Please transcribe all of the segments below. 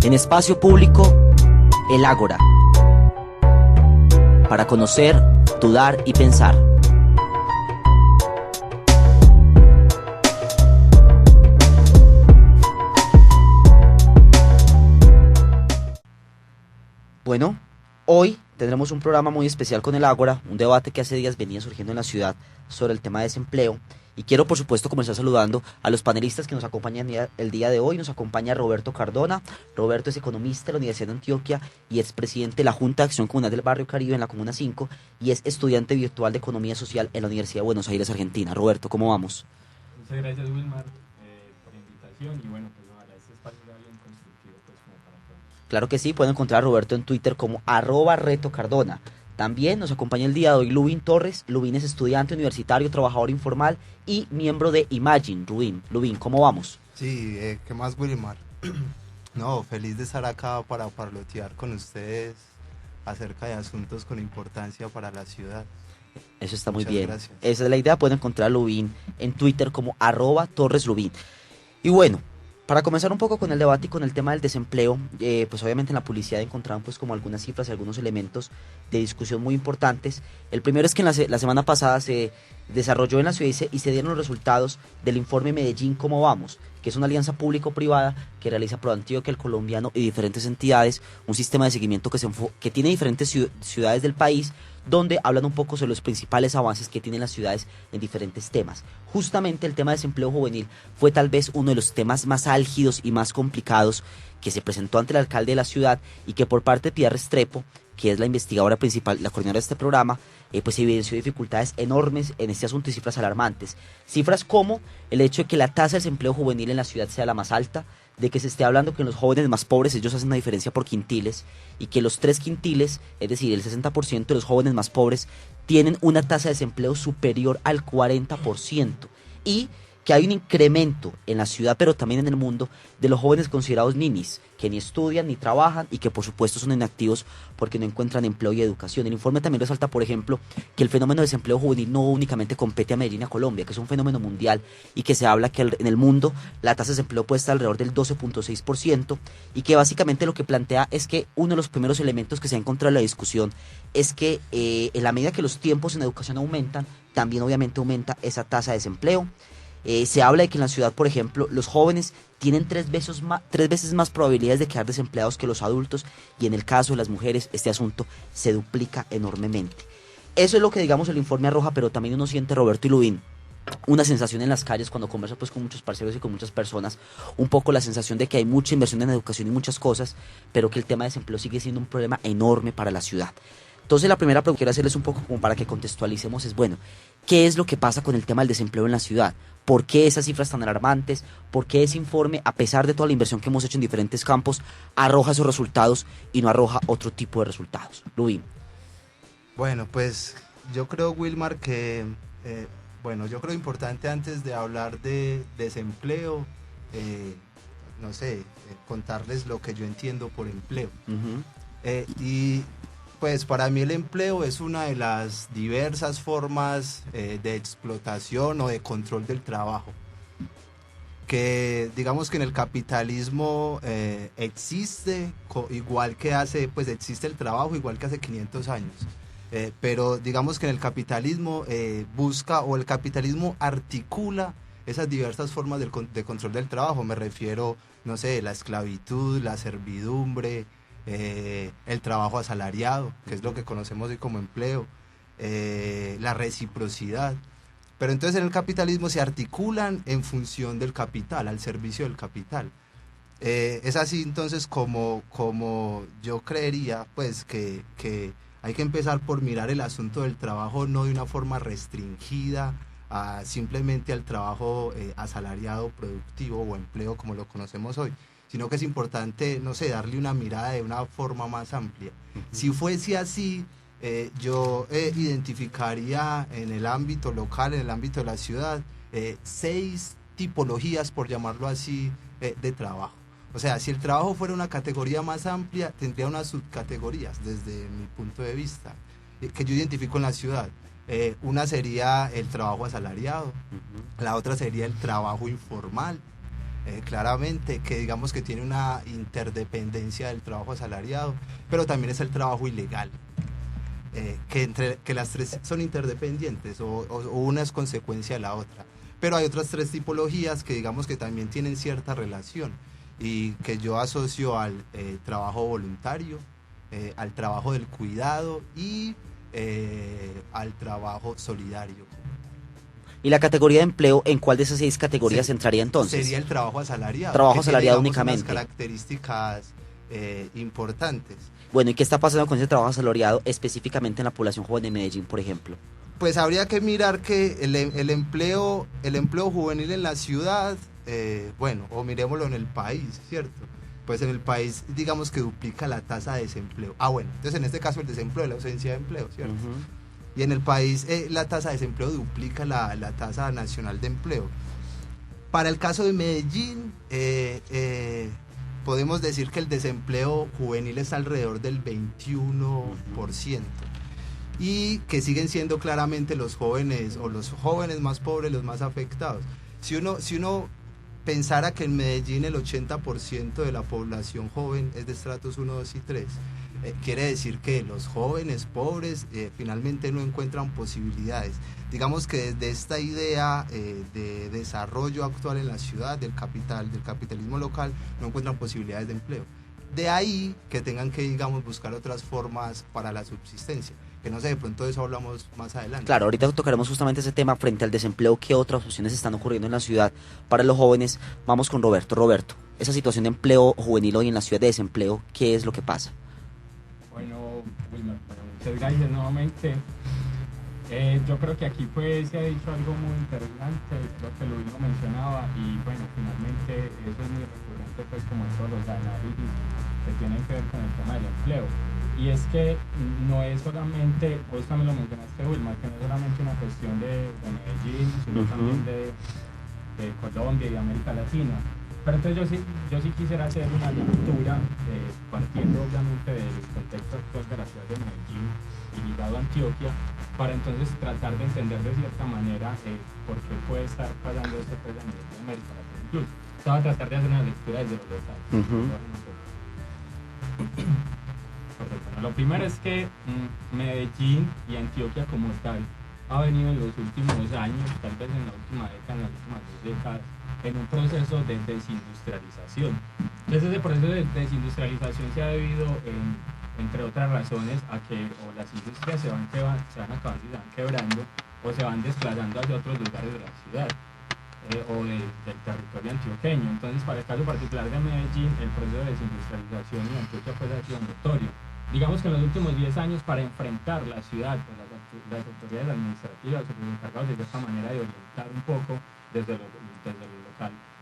En espacio público, el Ágora. Para conocer, dudar y pensar. Bueno, hoy tendremos un programa muy especial con el Ágora, un debate que hace días venía surgiendo en la ciudad sobre el tema de desempleo. Y quiero, por supuesto, comenzar saludando a los panelistas que nos acompañan el día de hoy. Nos acompaña Roberto Cardona. Roberto es economista de la Universidad de Antioquia y es presidente de la Junta de Acción Comunal del Barrio Caribe en la Comuna 5 y es estudiante virtual de Economía Social en la Universidad de Buenos Aires, Argentina. Roberto, ¿cómo vamos? Muchas gracias, Wilmar, por la invitación y bueno, pues ojalá este espacio sea bien constructivo pues como para todos. Claro que sí, pueden encontrar a Roberto en Twitter como @retocardona. También nos acompaña el día de hoy Lubin Torres. Lubin es estudiante universitario, trabajador informal y miembro de Imagine. Lubin, ¿cómo vamos? Sí, ¿qué más, Wilmar? No, feliz de estar acá para parlotear con ustedes acerca de asuntos con importancia para la ciudad. Eso está muy Muchas bien. gracias. Esa es la idea, pueden encontrar a Lubin en Twitter como @TorresLubin. Y bueno, para comenzar un poco con el debate y con el tema del desempleo, pues obviamente en la publicidad encontraron pues como algunas cifras y algunos elementos de discusión muy importantes. El primero es que la semana pasada se desarrolló en la ciudad y se dieron los resultados del informe Medellín ¿Cómo vamos?, que es una alianza público-privada que realiza ProAntioquia, el colombiano y diferentes entidades, un sistema de seguimiento que tiene diferentes ciudades del país, donde hablan un poco sobre los principales avances que tienen las ciudades en diferentes temas. Justamente el tema de desempleo juvenil fue tal vez uno de los temas más álgidos y más complicados que se presentó ante el alcalde de la ciudad y que por parte de Piedad Restrepo, que es la investigadora principal, la coordinadora de este programa, pues evidenció dificultades enormes en este asunto y cifras alarmantes. Cifras como el hecho de que la tasa de desempleo juvenil en la ciudad sea la más alta, de que se esté hablando que en los jóvenes más pobres ellos hacen una diferencia por quintiles y que los 3 quintiles, es decir, el 60% de los jóvenes más pobres tienen una tasa de desempleo superior al 40% y que hay un incremento en la ciudad, pero también en el mundo, de los jóvenes considerados ninis, que ni estudian ni trabajan y que por supuesto son inactivos porque no encuentran empleo y educación. El informe también resalta, por ejemplo, que el fenómeno de desempleo juvenil no únicamente compete a Medellín y a Colombia, que es un fenómeno mundial y que se habla que en el mundo la tasa de desempleo puede estar alrededor del 12.6% y que básicamente lo que plantea es que uno de los primeros elementos que se ha encontrado en la discusión es que en la medida que los tiempos en educación aumentan, también obviamente aumenta esa tasa de desempleo. Se habla de que en la ciudad, por ejemplo, los jóvenes tienen 3 veces más probabilidades de quedar desempleados que los adultos y en el caso de las mujeres este asunto se duplica enormemente. Eso es lo que digamos el informe arroja, pero también uno siente, Roberto y Lubin, una sensación en las calles cuando conversa pues con muchos parceros y con muchas personas, un poco la sensación de que hay mucha inversión en educación y muchas cosas, pero que el tema de desempleo sigue siendo un problema enorme para la ciudad. Entonces la primera pregunta que quiero hacerles un poco como para que contextualicemos es, bueno, ¿qué es lo que pasa con el tema del desempleo en la ciudad? ¿Por qué esas cifras tan alarmantes? ¿Por qué ese informe, a pesar de toda la inversión que hemos hecho en diferentes campos, arroja esos resultados y no arroja otro tipo de resultados? Lubin. Bueno, pues yo creo, Wilmar, que yo creo importante antes de hablar de desempleo, no sé, contarles lo que yo entiendo por empleo. Y pues para mí el empleo es una de las diversas formas de explotación o de control del trabajo. Que digamos que en el capitalismo existe, igual que existe el trabajo igual que hace 500 años. Pero digamos que en el capitalismo busca o el capitalismo articula esas diversas formas de control del trabajo. Me refiero, no sé, la esclavitud, la servidumbre, el trabajo asalariado, que es lo que conocemos hoy como empleo, la reciprocidad. Pero entonces en el capitalismo se articulan en función del capital, al servicio del capital. Es así entonces como yo creería pues que hay que empezar por mirar el asunto del trabajo no de una forma restringida simplemente al trabajo asalariado, productivo o empleo como lo conocemos hoy, sino que es importante, no sé, darle una mirada de una forma más amplia. Si fuese así, yo identificaría en el ámbito local, en el ámbito de la ciudad, 6 tipologías, por llamarlo así, de trabajo. O sea, si el trabajo fuera una categoría más amplia, tendría unas subcategorías desde mi punto de vista, que yo identifico en la ciudad. Una sería el trabajo asalariado, la otra sería el trabajo informal, claramente, que digamos que tiene una interdependencia del trabajo asalariado, pero también es el trabajo ilegal. Que las tres son interdependientes o una es consecuencia de la otra. Pero hay otras tres tipologías que digamos que también tienen cierta relación y que yo asocio al trabajo voluntario, al trabajo del cuidado y al trabajo solidario. ¿Y la categoría de empleo, en cuál de esas 6 categorías entraría entonces? Sería el trabajo asalariado. Trabajo que tiene, asalariado digamos, únicamente. unas características importantes. Bueno, ¿y qué está pasando con ese trabajo asalariado específicamente en la población joven de Medellín, por ejemplo? Pues habría que mirar que el empleo juvenil en la ciudad, bueno, o miremoslo en el país, ¿cierto? Pues en el país, digamos que duplica la tasa de desempleo. Bueno, entonces en este caso el desempleo es la ausencia de empleo, ¿cierto? Y en el país la tasa de desempleo duplica la tasa nacional de empleo. Para el caso de Medellín, podemos decir que el desempleo juvenil es alrededor del 21%. Y que siguen siendo claramente los jóvenes o los jóvenes más pobres los más afectados. Si uno pensara que en Medellín el 80% de la población joven es de estratos 1, 2 y 3, quiere decir que los jóvenes pobres finalmente no encuentran posibilidades. Digamos que desde esta idea de desarrollo actual en la ciudad, del capitalismo local, no encuentran posibilidades de empleo. De ahí que tengan que, digamos, buscar otras formas para la subsistencia. Que no sé, de pronto de eso hablamos más adelante. Claro, ahorita tocaremos justamente ese tema frente al desempleo, qué otras opciones están ocurriendo en la ciudad para los jóvenes. Vamos con Roberto. Roberto, esa situación de empleo juvenil hoy en la ciudad de desempleo, ¿qué es lo que pasa? Bueno, Wilmer, muchas gracias nuevamente. Yo creo que aquí pues se ha dicho algo muy interesante, creo que Luis lo mencionaba y bueno, finalmente eso es muy recurrente pues como en todos los análisis que tienen que ver con el tema del empleo. Y es que no es solamente, vos también lo mencionaste Wilmer, que no es solamente una cuestión de Medellín, sino también de Colombia y América Latina. Pero entonces yo sí quisiera hacer una lectura partiendo obviamente del contexto actual de la ciudad de Medellín y ligado a Antioquia, para entonces tratar de entender de cierta manera por qué puede estar pasando esto pues a nivel de América Latina incluso. Estaba a tratar de hacer una lectura desde los detalles. Bueno, lo primero es que Medellín y Antioquia como tal ha venido en los últimos años, tal vez en la última década, en las últimas 2 décadas, en un proceso de desindustrialización. Entonces ese proceso de desindustrialización se ha debido, entre otras razones, a que o las industrias se van acabando y se van quebrando, o se van desplazando hacia otros lugares de la ciudad, o del territorio antioqueño. Entonces, para el caso particular de Medellín, el proceso de desindustrialización en Antioquia pues, ha sido notorio. Digamos que en los últimos 10 años, para enfrentar la ciudad, pues, las autoridades administrativas, los encargados de esta manera de orientar un poco desde lo local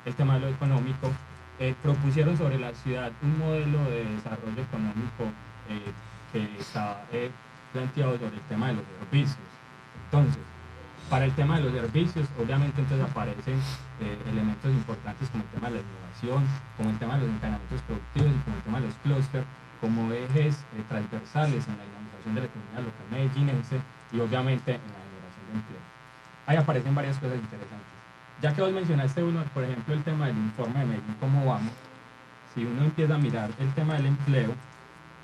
el tema de lo económico, propusieron sobre la ciudad un modelo de desarrollo económico que está planteado sobre el tema de los servicios. Entonces, para el tema de los servicios, obviamente entonces aparecen elementos importantes como el tema de la innovación, como el tema de los encadenamientos productivos y como el tema de los clústeres, como ejes transversales en la dinamización de la economía local medellinense y obviamente en la generación de empleo. Ahí aparecen varias cosas interesantes. Ya que vos mencionaste uno, por ejemplo, el tema del informe de Medellín, ¿cómo vamos? Si uno empieza a mirar el tema del empleo,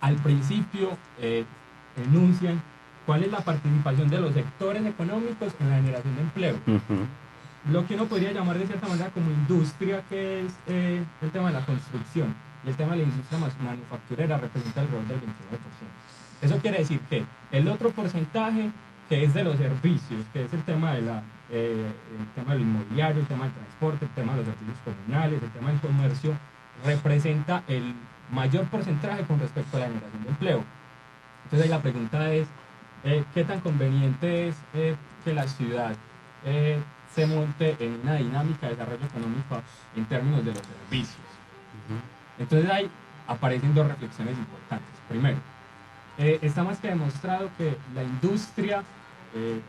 al principio enuncian cuál es la participación de los sectores económicos en la generación de empleo. Lo que uno podría llamar de cierta manera como industria, que es el tema de la construcción, y el tema de la industria manufacturera representa alrededor del 29%. Eso quiere decir que el otro porcentaje, que es de los servicios, que es el tema de lo inmobiliario, el tema del transporte, el tema de los servicios comunales, el tema del comercio, representa el mayor porcentaje con respecto a la generación de empleo. Entonces ahí la pregunta es, ¿qué tan conveniente es que la ciudad se monte en una dinámica de desarrollo económico en términos de los servicios? Entonces ahí aparecen 2 reflexiones importantes. Primero, está más que demostrado que la industria en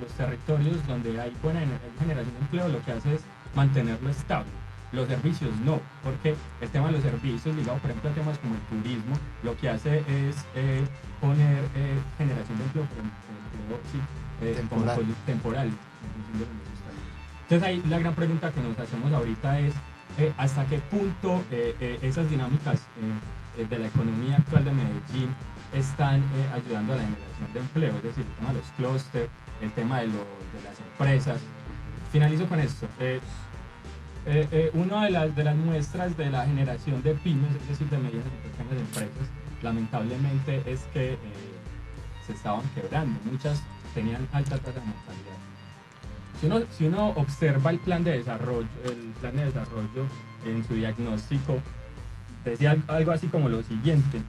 los territorios donde hay buena generación de empleo lo que hace es mantenerlo estable. Los servicios no, porque el tema de los servicios, ligado por ejemplo a temas como el turismo, lo que hace es poner generación de empleo, como temporal. Entonces ahí la gran pregunta que nos hacemos ahorita es hasta qué punto esas dinámicas de la economía actual de Medellín están ayudando a la generación de empleo, es decir, el tema de los clústeres, el tema de las empresas. Finalizo con esto. Una de las muestras de la generación de pymes, es decir, de medianas y pequeñas empresas, lamentablemente es que se estaban quebrando. Muchas tenían alta tasa de mortalidad. Si uno observa el plan de desarrollo en su diagnóstico, decía algo así como lo siguiente: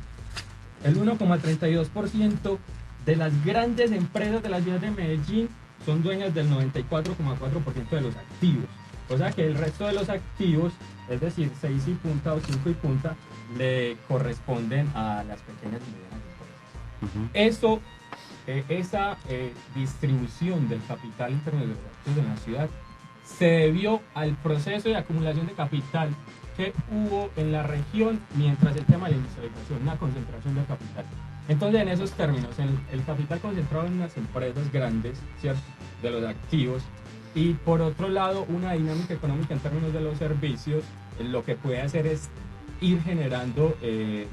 el 1,32% de las grandes empresas de la ciudad de Medellín son dueñas del 94,4% de los activos. O sea que el resto de los activos, es decir, 6 y punta o 5 y punta, le corresponden a las pequeñas y medianas empresas. Esa distribución del capital en términos de los activos en la ciudad se debió al proceso de acumulación de capital que hubo en la región mientras el tema de la industrialización, una concentración del capital. Entonces, en esos términos, el capital concentrado en unas empresas grandes, ¿cierto?, de los activos, y por otro lado, una dinámica económica en términos de los servicios, lo que puede hacer es ir generando, de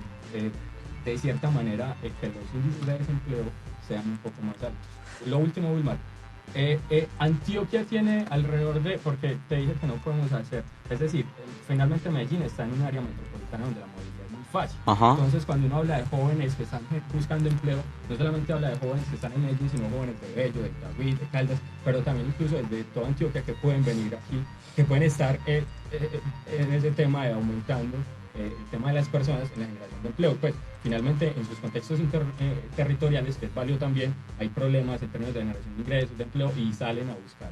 cierta manera, que los índices de desempleo sean un poco más altos. Lo último, Wilmar. Antioquia tiene alrededor de, porque te dije que no podemos hacer, es decir, finalmente Medellín está en un área metropolitana donde la movilidad es muy fácil. Entonces, cuando uno habla de jóvenes que están buscando empleo, no solamente habla de jóvenes que están en Medellín, sino jóvenes de Bello, de Itagüí, de Caldas, pero también incluso desde toda Antioquia que pueden venir aquí, que pueden estar en ese tema de aumentando el tema de las personas en la generación de empleo. Pues finalmente en sus contextos territoriales, que es válido también, hay problemas en términos de generación de ingresos, de empleo, y salen a buscar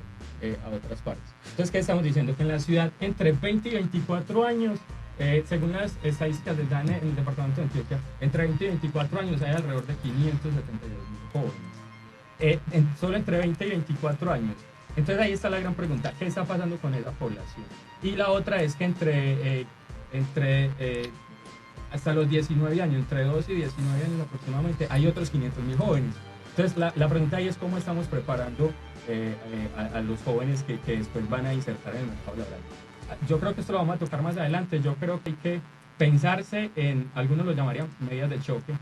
a otras partes. Entonces, ¿qué estamos diciendo? Que en la ciudad, entre 20 y 24 años, según las estadísticas del DANE en el departamento de Antioquia, entre 20 y 24 años hay alrededor de 572.000 jóvenes. Solo entre 20 y 24 años. Entonces ahí está la gran pregunta: ¿qué está pasando con esa población? Y la otra es que hasta los 19 años, entre 12 y 19 años aproximadamente, hay otros 500.000 jóvenes. Entonces la pregunta ahí es cómo estamos preparando a los jóvenes que después van a insertar en el mercado laboral. Yo creo que esto lo vamos a tocar más adelante. Yo creo que hay que pensarse en, algunos lo llamarían medidas de choque,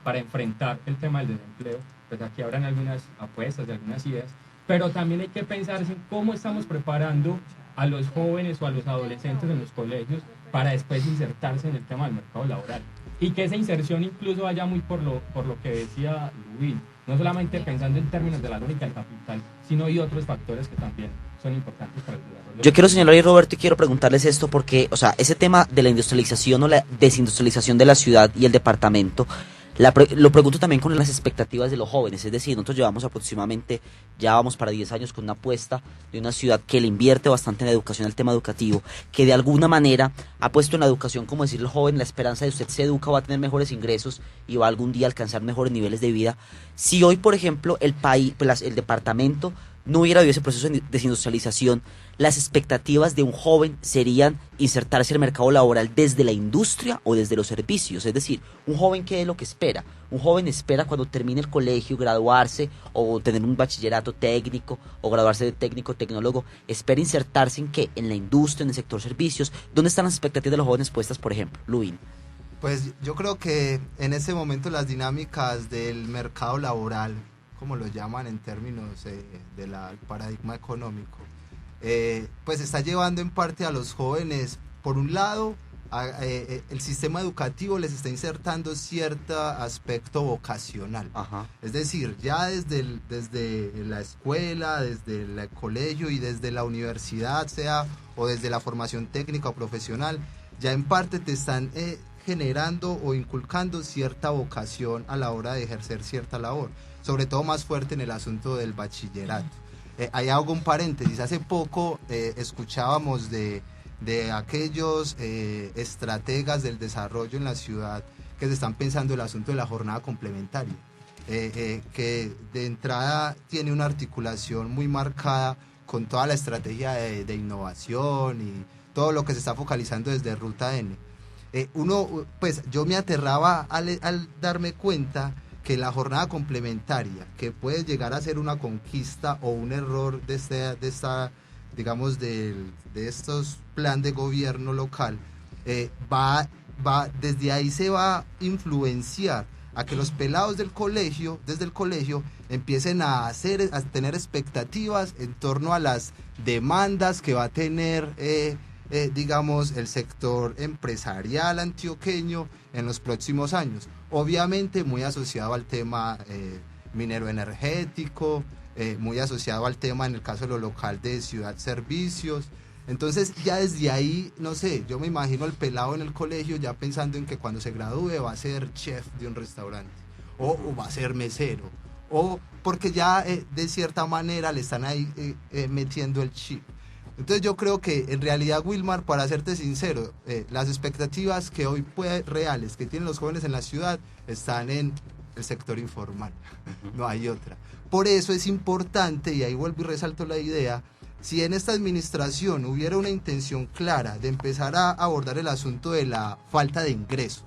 para enfrentar el tema del desempleo. Pues aquí habrán algunas apuestas y algunas ideas, pero también hay que pensarse en cómo estamos preparando a los jóvenes o a los adolescentes en los colegios para después insertarse en el tema del mercado laboral, y que esa inserción incluso vaya muy por lo que decía Lubin, no solamente pensando en términos de la lógica del capital, sino y otros factores que también son importantes para el desarrollo. Yo quiero señalar, y Roberto, y quiero preguntarles esto porque, o sea, ese tema de la industrialización o la desindustrialización de la ciudad y el departamento, lo pregunto también con las expectativas de los jóvenes. Es decir, nosotros llevamos aproximadamente, ya vamos para 10 años con una apuesta de una ciudad que le invierte bastante en la educación, el tema educativo, que de alguna manera ha puesto en la educación, como decir el joven, la esperanza de usted se educa, va a tener mejores ingresos y va algún día a alcanzar mejores niveles de vida. Si hoy, por ejemplo, el país, pues el departamento no hubiera habido ese proceso de desindustrialización, las expectativas de un joven serían insertarse en el mercado laboral desde la industria o desde los servicios. Es decir, un joven, ¿qué es lo que espera? Un joven espera, cuando termine el colegio, graduarse o tener un bachillerato técnico o graduarse de técnico, tecnólogo, espera insertarse en ¿qué? En la industria, en el sector servicios. ¿Dónde están las expectativas de los jóvenes puestas, por ejemplo? Lubin. Pues yo creo que en ese momento las dinámicas del mercado laboral, como lo llaman en términos del paradigma económico, pues está llevando en parte a los jóvenes, por un lado, el sistema educativo les está insertando cierto aspecto vocacional. Es decir, ya desde la escuela, desde el colegio y desde la universidad, sea o desde la formación técnica o profesional, ya en parte te están generando o inculcando cierta vocación a la hora de ejercer cierta labor, sobre todo más fuerte en el asunto del bachillerato. Ahí hago un paréntesis: hace poco escuchábamos de aquellos estrategas del desarrollo en la ciudad que se están pensando el asunto de la jornada complementaria, que de entrada tiene una articulación muy marcada con toda la estrategia de innovación y todo lo que se está focalizando desde Ruta N. Pues yo me aterraba al darme cuenta que la jornada complementaria, que puede llegar a ser una conquista o un error de digamos, de estos plan de gobierno local, desde ahí se va a influenciar a que los pelados del colegio, desde el colegio, empiecen a tener expectativas en torno a las demandas que va a tener, digamos, el sector empresarial antioqueño en los próximos años. Obviamente muy asociado al tema minero energético, muy asociado al tema, en el caso de lo local, de ciudad servicios. Entonces ya desde ahí, no sé, yo me imagino al pelado en el colegio ya pensando en que cuando se gradúe va a ser chef de un restaurante, o va a ser mesero, o porque ya de cierta manera le están ahí metiendo el chip. Entonces yo creo que en realidad, Wilmar, para serte sincero, las expectativas que hoy reales que tienen los jóvenes en la ciudad están en el sector informal, no hay otra. Por eso es importante, y ahí vuelvo y resalto la idea, si en esta administración hubiera una intención clara de empezar a abordar el asunto de la falta de ingresos,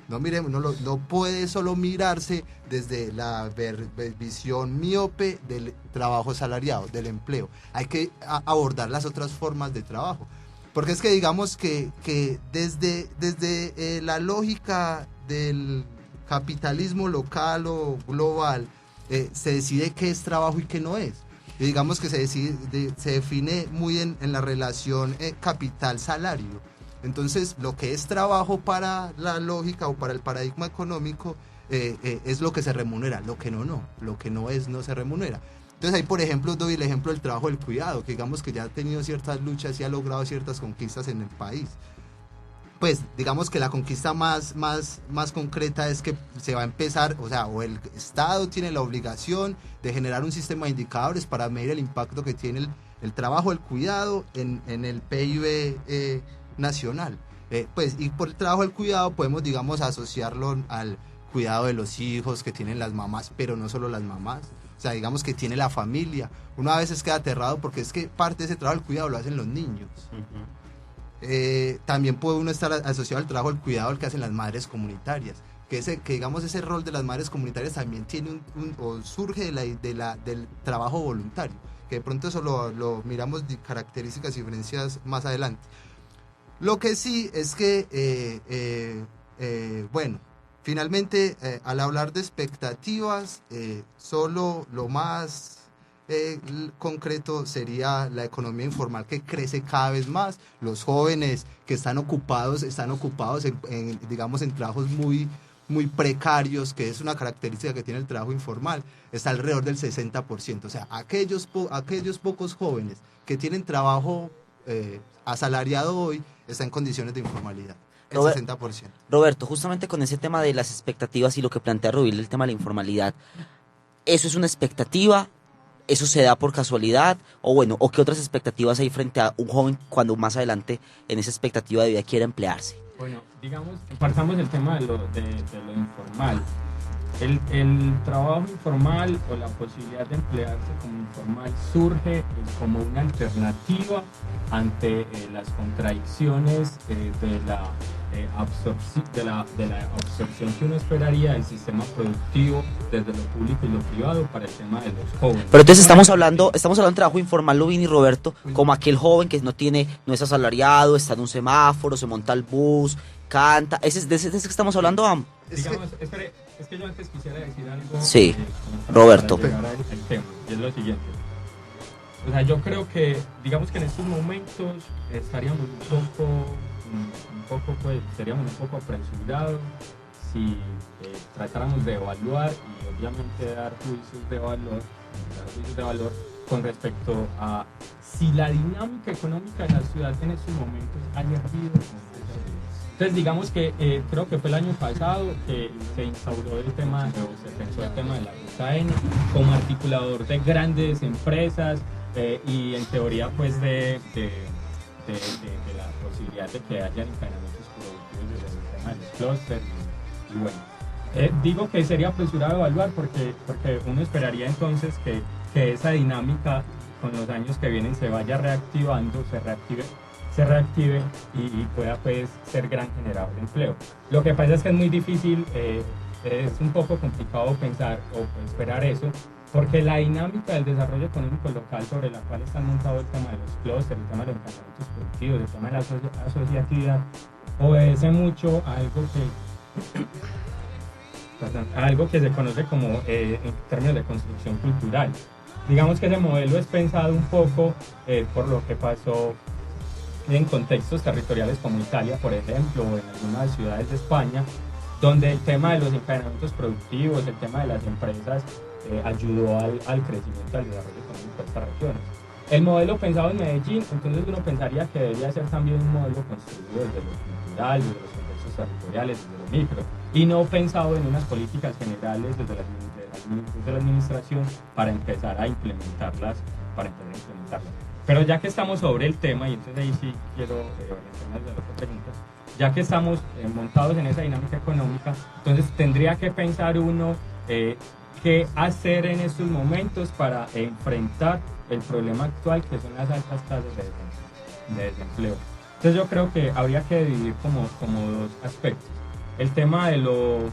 no puede solo mirarse desde la visión miope del trabajo asalariado, del empleo. Hay que abordar las otras formas de trabajo. Porque es que digamos que desde la lógica del capitalismo local o global, se decide qué es trabajo y qué no es. Y digamos que se define muy en la relación capital-salario. Entonces, lo que es trabajo para la lógica o para el paradigma económico es lo que se remunera, lo que no. Lo que no es, no se remunera. Entonces, ahí, por ejemplo, doy el ejemplo del trabajo del cuidado, que digamos que ya ha tenido ciertas luchas y ha logrado ciertas conquistas en el país. Pues, digamos que la conquista más concreta es que se va a empezar, o el Estado tiene la obligación de generar un sistema de indicadores para medir el impacto que tiene el trabajo del cuidado en el PIB nacional. Y por el trabajo del cuidado podemos, digamos, asociarlo al cuidado de los hijos que tienen las mamás, pero no solo las mamás. O sea, digamos que tiene la familia. Uno a veces queda aterrado porque es que parte de ese trabajo del cuidado lo hacen los niños. También puede uno estar asociado al trabajo del cuidado al que hacen las madres comunitarias. Que digamos ese rol de las madres comunitarias también tiene o surge del trabajo voluntario. Que de pronto eso lo miramos de características y diferencias más adelante. Lo que sí es que, finalmente, al hablar de expectativas, solo lo más concreto sería la economía informal, que crece cada vez más. Los jóvenes que están ocupados en trabajos muy precarios, que es una característica que tiene el trabajo informal, está alrededor del 60%. O sea, aquellos pocos jóvenes que tienen trabajo asalariado hoy está en condiciones de informalidad, el 60%. Roberto, justamente con ese tema de las expectativas y lo que plantea Rubil, el tema de la informalidad, ¿eso es una expectativa? ¿Eso se da por casualidad? ¿O qué otras expectativas hay frente a un joven cuando más adelante en esa expectativa de vida quiera emplearse? Bueno, digamos, partamos del tema de lo informal. El trabajo informal o la posibilidad de emplearse como informal surge como una alternativa ante las contradicciones de la absorción que uno esperaría del sistema productivo desde lo público y lo privado para el tema de los jóvenes. Pero entonces estamos hablando de trabajo informal, Lubin y Roberto, como aquel joven que no es asalariado, está en un semáforo, se monta al bus, canta. ¿De ese que estamos hablando, Am? Digamos, es que yo antes quisiera decir algo. Sí, Roberto. Para llegar al tema, y es lo siguiente. O sea, yo creo que, digamos que en estos momentos estaríamos seríamos un poco apresurados si tratáramos de evaluar y obviamente dar juicios de valor con respecto a si la dinámica económica de la ciudad en estos momentos ha hervido. Entonces digamos que creo que fue el año pasado que se instauró el tema, o se pensó el tema de la ruta N como articulador de grandes empresas y en teoría pues de la posibilidad de que haya encadenamientos productivos desde el tema de los clústeres y bueno. Digo que sería apresurado evaluar porque uno esperaría entonces que esa dinámica con los años que vienen se vaya reactivando, se reactive y pueda pues ser gran generador de empleo. Lo que pasa es que es muy difícil, es un poco complicado pensar o esperar eso Porque la dinámica del desarrollo económico local sobre la cual está montado el tema de los clústeres, el tema de los emprendimientos productivos, el tema de la asociatividad, obedece mucho a algo algo que se conoce como en términos de construcción cultural. Digamos que ese modelo es pensado un poco por lo que pasó en contextos territoriales como Italia, por ejemplo, o en algunas ciudades de España, donde el tema de los encadenamientos productivos, el tema de las empresas, ayudó al crecimiento, al desarrollo económico de estas regiones. El modelo pensado en Medellín, entonces uno pensaría que debería ser también un modelo construido desde lo cultural, desde los contextos territoriales, desde lo micro, y no pensado en unas políticas generales desde la administración para empezar a implementarlas, Pero ya que estamos sobre el tema, y entonces ahí sí quiero orientarme hacia las preguntas, ya que estamos montados en esa dinámica económica, entonces tendría que pensar uno qué hacer en estos momentos para enfrentar el problema actual, que son las altas tasas de desempleo. Entonces yo creo que habría que dividir como dos aspectos. El tema de lo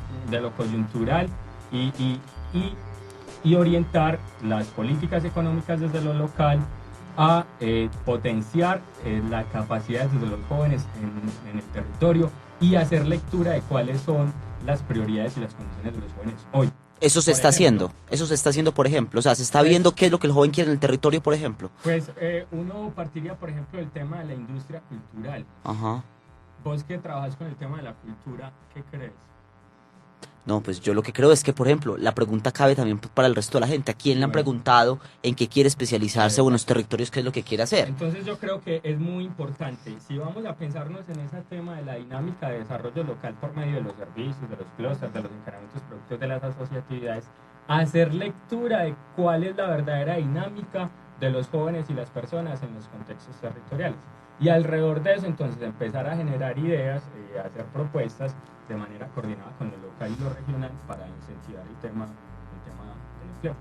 coyuntural y orientar las políticas económicas desde lo local a potenciar la capacidad desde los jóvenes en el territorio y hacer lectura de cuáles son las prioridades y las condiciones de los jóvenes hoy. Eso se está haciendo, por ejemplo, o sea, se está viendo qué es lo que el joven quiere en el territorio, por ejemplo. Pues uno partiría, por ejemplo, del tema de la industria cultural. Ajá. Vos que trabajas con el tema de la cultura, ¿qué crees? No, pues yo lo que creo es que, por ejemplo, la pregunta cabe también para el resto de la gente. ¿A quién le han preguntado en qué quiere especializarse o en los territorios qué es lo que quiere hacer? Entonces yo creo que es muy importante, si vamos a pensarnos en ese tema de la dinámica de desarrollo local por medio de los servicios, de los clústeres, de los encadenamientos productivos, de las asociatividades, hacer lectura de cuál es la verdadera dinámica de los jóvenes y las personas en los contextos territoriales. Y alrededor de eso, entonces, empezar a generar ideas y hacer propuestas de manera coordinada con lo local y lo regional para incentivar el tema del empleo.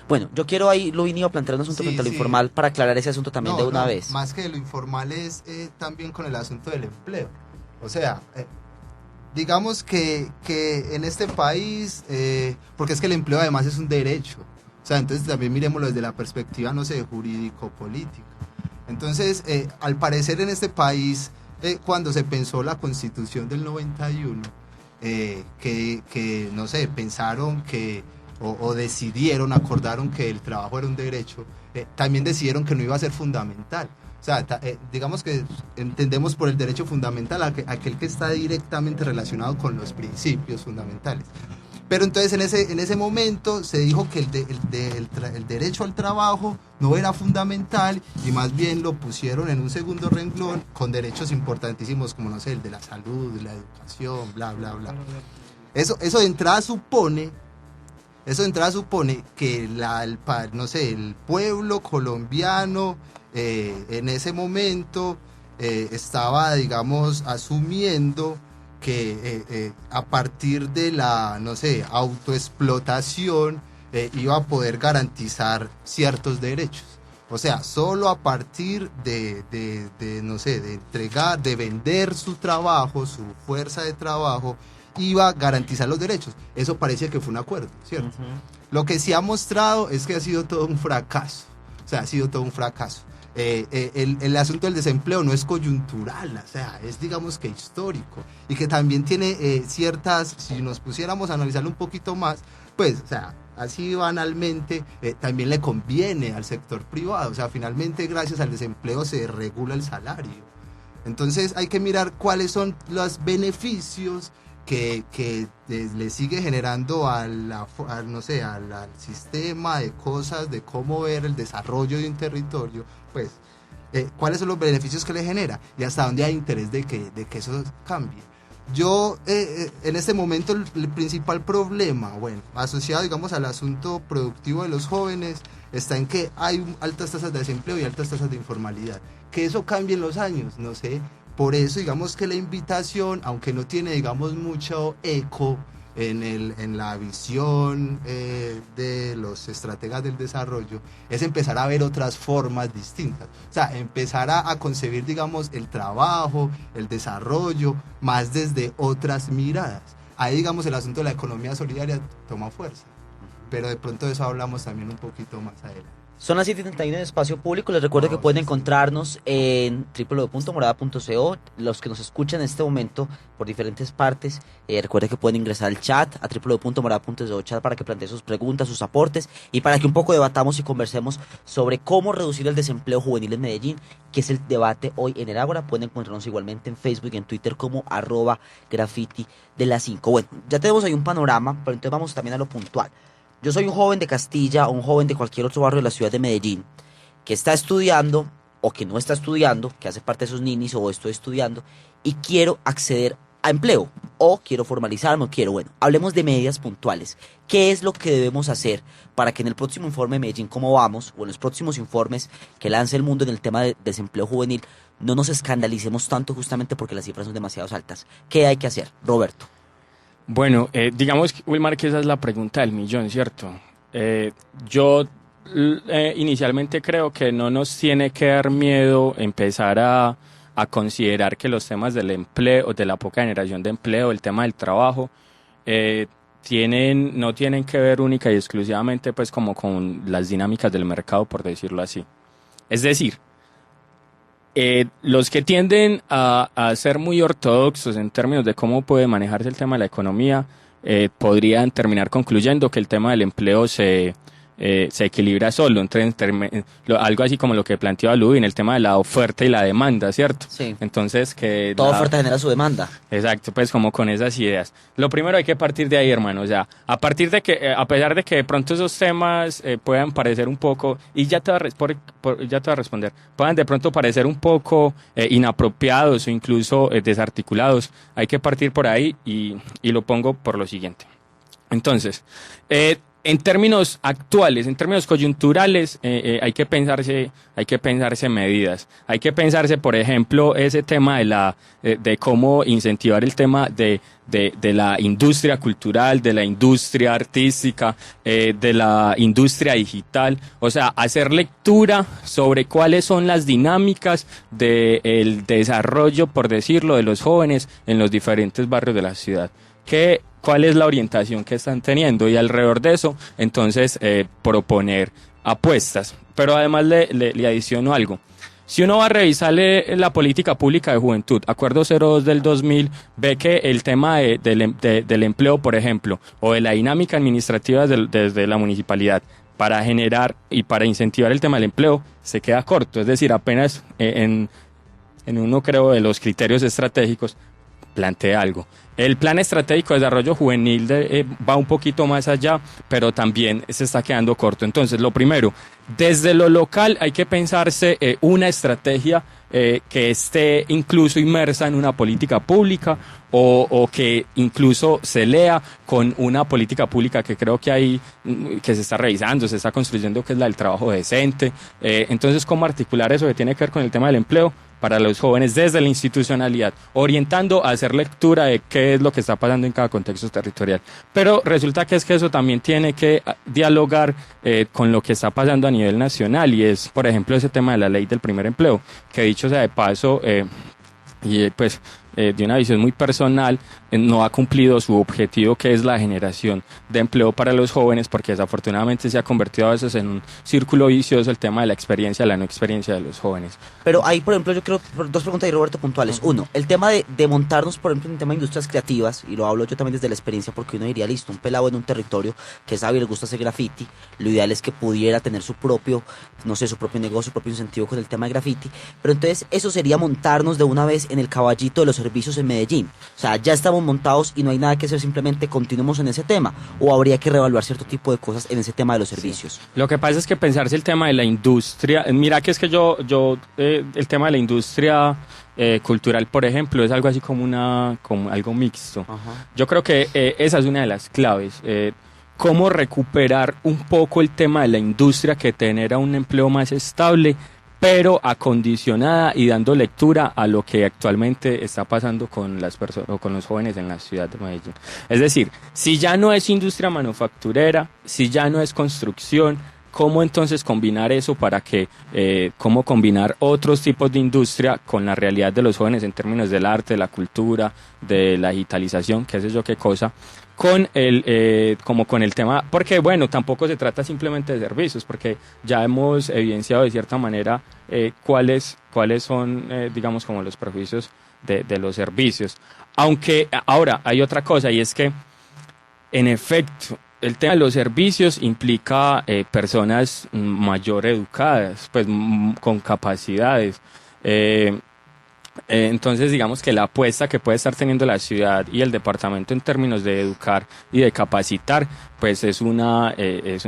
Bueno, yo quiero ahí, Luis, iba a plantear un asunto frente a lo informal para aclarar ese asunto también de una vez. Más que lo informal es también con el asunto del empleo. O sea, digamos que en este país, porque es que el empleo además es un derecho, o sea, entonces también miremoslo desde la perspectiva, no sé, jurídico-política. Entonces, al parecer en este país, cuando se pensó la Constitución del 91, no sé, pensaron que, o decidieron, acordaron que el trabajo era un derecho, también decidieron que no iba a ser fundamental. O sea, digamos que entendemos por el derecho fundamental aquel que está directamente relacionado con los principios fundamentales. Pero entonces en ese momento se dijo que el derecho al trabajo no era fundamental y más bien lo pusieron en un segundo renglón con derechos importantísimos como, no sé, el de la salud, la educación, bla, bla, bla. Eso de entrada supone que el pueblo colombiano en ese momento estaba, digamos, asumiendo que a partir de la, no sé, autoexplotación iba a poder garantizar ciertos derechos. O sea, solo a partir no sé, de entregar, de vender su trabajo, su fuerza de trabajo, iba a garantizar los derechos. Eso parecía que fue un acuerdo, ¿cierto? Lo que sí ha mostrado es que ha sido todo un fracaso. O sea, ha sido todo un fracaso. El asunto del desempleo no es coyuntural, o sea, es, digamos, que histórico y que también tiene ciertas, si nos pusiéramos a analizarlo un poquito más, pues, o sea, así banalmente, también le conviene al sector privado, o sea, finalmente gracias al desempleo se regula el salario. Entonces hay que mirar cuáles son los beneficios que le sigue generando no sé, al sistema de cosas, de cómo ver el desarrollo de un territorio, pues, cuáles son los beneficios que le genera y hasta dónde hay interés de que eso cambie. Yo, en este momento, el principal problema, bueno, asociado, digamos, al asunto productivo de los jóvenes, está en que hay altas tasas de desempleo y altas tasas de informalidad. Que eso cambie en los años, no sé. Por eso, digamos que la invitación, aunque no tiene, digamos, mucho eco en la visión de los estrategas del desarrollo, es empezar a ver otras formas distintas. O sea, empezar a concebir, digamos, el trabajo, el desarrollo, más desde otras miradas. Ahí, digamos, el asunto de la economía solidaria toma fuerza. pero de pronto de eso hablamos también un poquito más adelante. Son las 7:31 en Espacio Público. Les recuerdo que pueden encontrarnos en www.morada.co. Los que nos escuchan en este momento por diferentes partes, recuerden que pueden ingresar al chat a www.morada.co chat para que planteen sus preguntas, sus aportes y para que un poco debatamos y conversemos sobre cómo reducir el desempleo juvenil en Medellín, que es el debate hoy en el Ágora. Pueden encontrarnos igualmente en Facebook y en Twitter como @graffiti de las 5. Bueno, ya tenemos ahí un panorama, pero entonces vamos también a lo puntual. Yo soy un joven de Castilla o un joven de cualquier otro barrio de la ciudad de Medellín que está estudiando o que no está estudiando, que hace parte de esos ninis o estoy estudiando y quiero acceder a empleo o quiero formalizarme o quiero, bueno, hablemos de medidas puntuales. ¿Qué es lo que debemos hacer para que en el próximo informe de Medellín cómo vamos o en los próximos informes que lance el mundo en el tema de desempleo juvenil no nos escandalicemos tanto justamente porque las cifras son demasiado altas? ¿Qué hay que hacer, Roberto? Bueno, digamos, Wilmar, que esa es la pregunta del millón, ¿cierto? Yo inicialmente creo que no nos tiene que dar miedo empezar a considerar que los temas del empleo, de la poca generación de empleo, el tema del trabajo, no tienen que ver única y exclusivamente pues como con las dinámicas del mercado, por decirlo así. Es decir, los que tienden a ser muy ortodoxos en términos de cómo puede manejarse el tema de la economía, podrían terminar concluyendo que el tema del empleo se equilibra solo, algo así como lo que planteaba Ludwig, el tema de la oferta y la demanda, ¿cierto? Sí. Entonces, que toda oferta genera su demanda. Exacto, pues como con esas ideas. Lo primero hay que partir de ahí, hermano, o sea, a partir de que, a pesar de que de pronto esos temas puedan parecer un poco, y ya te voy a responder, puedan de pronto parecer un poco inapropiados o incluso desarticulados, hay que partir por ahí y lo pongo por lo siguiente. Entonces, en términos actuales, en términos coyunturales, hay que pensarse medidas. Hay que pensarse, por ejemplo, ese tema de cómo incentivar el tema de la industria cultural, de la industria artística, de la industria digital. O sea, hacer lectura sobre cuáles son las dinámicas del desarrollo, por decirlo, de los jóvenes en los diferentes barrios de la ciudad. ¿Cuál es la orientación que están teniendo? Y alrededor de eso, entonces, proponer apuestas. Pero además le adiciono algo. Si uno va a revisar la política pública de juventud, Acuerdo 02 del 2000, ve que el tema del empleo, por ejemplo, o de la dinámica administrativa desde la municipalidad, para generar y para incentivar el tema del empleo, se queda corto. Es decir, apenas en uno, creo, de los criterios estratégicos, plantea algo. El Plan Estratégico de Desarrollo Juvenil va un poquito más allá, pero también se está quedando corto. Entonces, lo primero, desde lo local hay que pensarse una estrategia que esté incluso inmersa en una política pública o que incluso se lea con una política pública que creo que hay, que se está revisando, se está construyendo, que es la del trabajo decente. Entonces, ¿cómo articular eso que tiene que ver con el tema del empleo para los jóvenes desde la institucionalidad, orientando a hacer lectura de qué es lo que está pasando en cada contexto territorial? Pero resulta que eso también tiene que dialogar con lo que está pasando a nivel nacional, y es, por ejemplo, ese tema de la ley del primer empleo, que dicho sea de paso, de una visión muy personal, no ha cumplido su objetivo, que es la generación de empleo para los jóvenes, porque desafortunadamente se ha convertido a veces en un círculo vicioso el tema de la experiencia, la no experiencia de los jóvenes. Pero ahí, por ejemplo, yo creo dos preguntas ahí, Roberto, puntuales. Uno, el tema de montarnos, por ejemplo, en el tema de industrias creativas, y lo hablo yo también desde la experiencia, porque uno diría, listo, un pelado en un territorio que sabe y le gusta hacer graffiti, lo ideal es que pudiera tener su propio, no sé, su propio negocio, su propio incentivo con el tema de graffiti, pero entonces eso sería montarnos de una vez en el caballito de los servicios en Medellín. O sea, ya estamos montados y no hay nada que hacer, simplemente continuemos en ese tema, o habría que reevaluar cierto tipo de cosas en ese tema de los servicios. Sí. Lo que pasa es que pensarse el tema de la industria, mira que es que el tema de la industria cultural, por ejemplo, es algo así como algo mixto. Ajá. Yo creo que esa es una de las claves. Cómo recuperar un poco el tema de la industria que genera un empleo más estable, pero acondicionada y dando lectura a lo que actualmente está pasando con las personas o con los jóvenes en la ciudad de Medellín. Es decir, si ya no es industria manufacturera, si ya no es construcción, cómo entonces combinar eso para que, cómo combinar otros tipos de industria con la realidad de los jóvenes en términos del arte, de la cultura, de la digitalización, qué sé yo qué cosa, con como con el tema, porque bueno, tampoco se trata simplemente de servicios, porque ya hemos evidenciado de cierta manera cuáles son, digamos, como los prejuicios de los servicios. Aunque ahora hay otra cosa, y es que, en efecto, el tema de los servicios implica personas mayor educadas, pues con capacidades. Entonces, digamos que la apuesta que puede estar teniendo la ciudad y el departamento en términos de educar y de capacitar, pues es una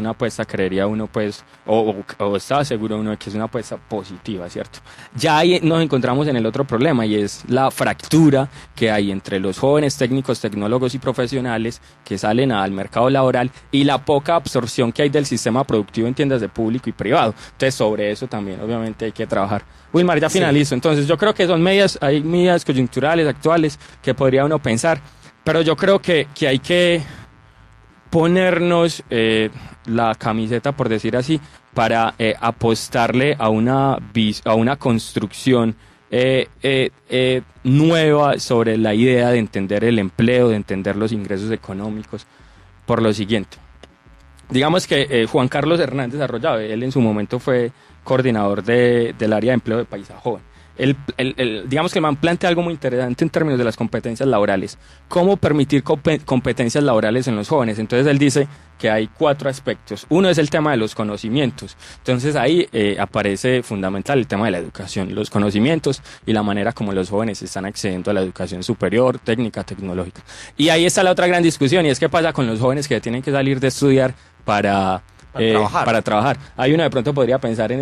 apuesta, creería uno, pues, o está seguro uno de que es una apuesta positiva, ¿cierto? Ya ahí nos encontramos en el otro problema, y es la fractura que hay entre los jóvenes técnicos, tecnólogos y profesionales que salen al mercado laboral y la poca absorción que hay del sistema productivo en tiendas de público y privado. Entonces, sobre eso también, obviamente, hay que trabajar. Wilmar, ya finalizo. Entonces, yo creo que hay medidas coyunturales, actuales, que podría uno pensar, pero yo creo que hay que ponernos la camiseta, por decir así, para apostarle a una construcción nueva sobre la idea de entender el empleo, de entender los ingresos económicos, por lo siguiente. Digamos que Juan Carlos Hernández Arroyave, él en su momento fue coordinador del área de empleo de Paisa Joven. Digamos que el man plantea algo muy interesante en términos de las competencias laborales. ¿Cómo permitir competencias laborales en los jóvenes? Entonces él dice que hay 4 aspectos. Uno es el tema de los conocimientos. Entonces ahí aparece fundamental el tema de la educación, los conocimientos y la manera como los jóvenes están accediendo a la educación superior, técnica, tecnológica. Y ahí está la otra gran discusión, y es qué pasa con los jóvenes que tienen que salir de estudiar para trabajar. Hay uno de pronto podría pensar en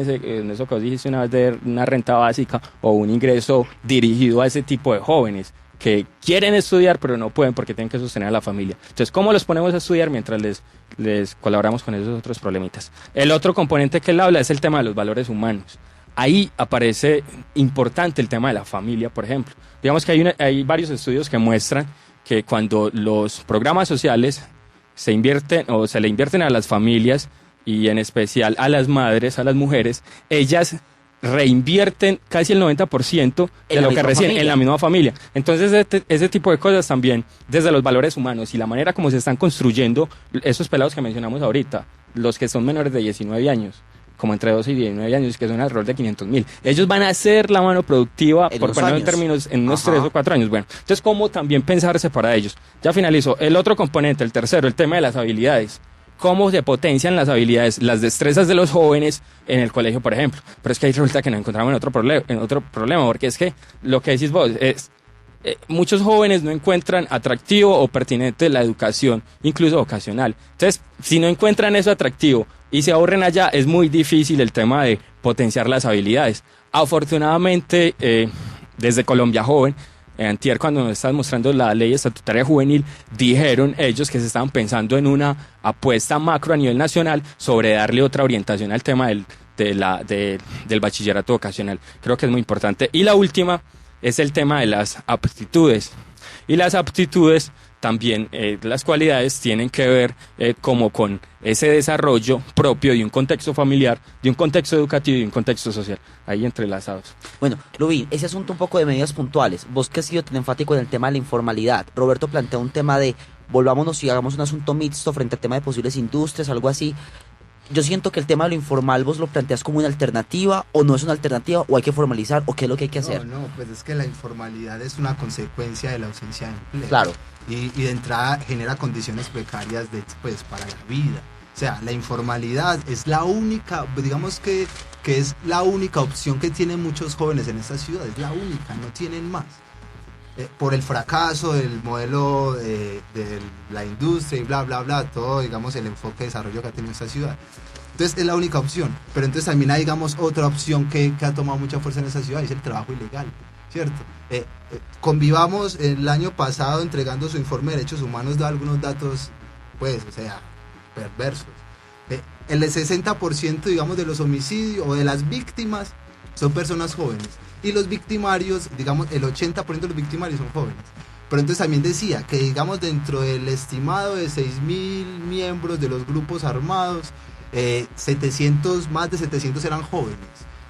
eso que vos dijiste una vez, de una renta básica o un ingreso dirigido a ese tipo de jóvenes que quieren estudiar pero no pueden porque tienen que sostener a la familia. Entonces, ¿cómo los ponemos a estudiar mientras les colaboramos con esos otros problemitas? El otro componente que él habla es el tema de los valores humanos. Ahí aparece importante el tema de la familia, por ejemplo. Digamos que hay varios estudios que muestran que cuando los programas sociales se le invierten a las familias, y en especial a las madres, a las mujeres, ellas reinvierten casi el 90% de lo que reciben en la misma familia. Entonces ese tipo de cosas también, desde los valores humanos y la manera como se están construyendo esos pelados que mencionamos ahorita, los que son menores de 19 años, como entre 12 y 19 años, que son alrededor de 500.000. Ellos van a ser la mano productiva, por ponerlo en términos, en unos 3 o 4 años. Bueno, entonces, ¿cómo también pensarse para ellos? Ya finalizó. El otro componente, el tercero, el tema de las habilidades. ¿Cómo se potencian las habilidades, las destrezas de los jóvenes en el colegio, por ejemplo? Pero es que ahí resulta que nos encontramos en otro problema, porque es que lo que decís vos es... muchos jóvenes no encuentran atractivo o pertinente la educación, incluso vocacional. Entonces, si no encuentran eso atractivo y se aburren allá, es muy difícil el tema de potenciar las habilidades. Afortunadamente, desde Colombia Joven, antier, cuando nos estaban mostrando la ley estatutaria juvenil, dijeron ellos que se estaban pensando en una apuesta macro a nivel nacional sobre darle otra orientación al tema del bachillerato vocacional. Creo que es muy importante. Y la última es el tema de las aptitudes. Y las aptitudes también, las cualidades tienen que ver como con ese desarrollo propio de un contexto familiar, de un contexto educativo y de un contexto social, ahí entrelazados. Bueno, Lubin, ese asunto un poco de medidas puntuales. Vos que has sido tan enfático en el tema de la informalidad. Roberto plantea un tema de volvámonos y hagamos un asunto mixto frente al tema de posibles industrias, algo así. Yo siento que el tema de lo informal vos lo planteas como una alternativa, o no es una alternativa, o hay que formalizar, o qué es lo que hay que hacer. No, pues es que la informalidad es una consecuencia de la ausencia de empleo. Claro. Y de entrada genera condiciones precarias para la vida. O sea, la informalidad es la única, digamos que es la única opción que tienen muchos jóvenes en esta ciudad, es la única, no tienen más. Por el fracaso del modelo de la industria y bla, bla, bla, todo, digamos, el enfoque de desarrollo que ha tenido esta ciudad. Entonces es la única opción, pero entonces también hay, digamos, otra opción que ha tomado mucha fuerza en esta ciudad, y es el trabajo ilegal, ¿cierto? Convivamos el año pasado entregando su informe de derechos humanos, da algunos datos, pues, o sea, perversos. El 60%, digamos, de los homicidios o de las víctimas son personas jóvenes. Y los victimarios, digamos, el 80% de los victimarios son jóvenes. Pero entonces también decía que, digamos, dentro del estimado de 6.000 miembros de los grupos armados, más de 700 eran jóvenes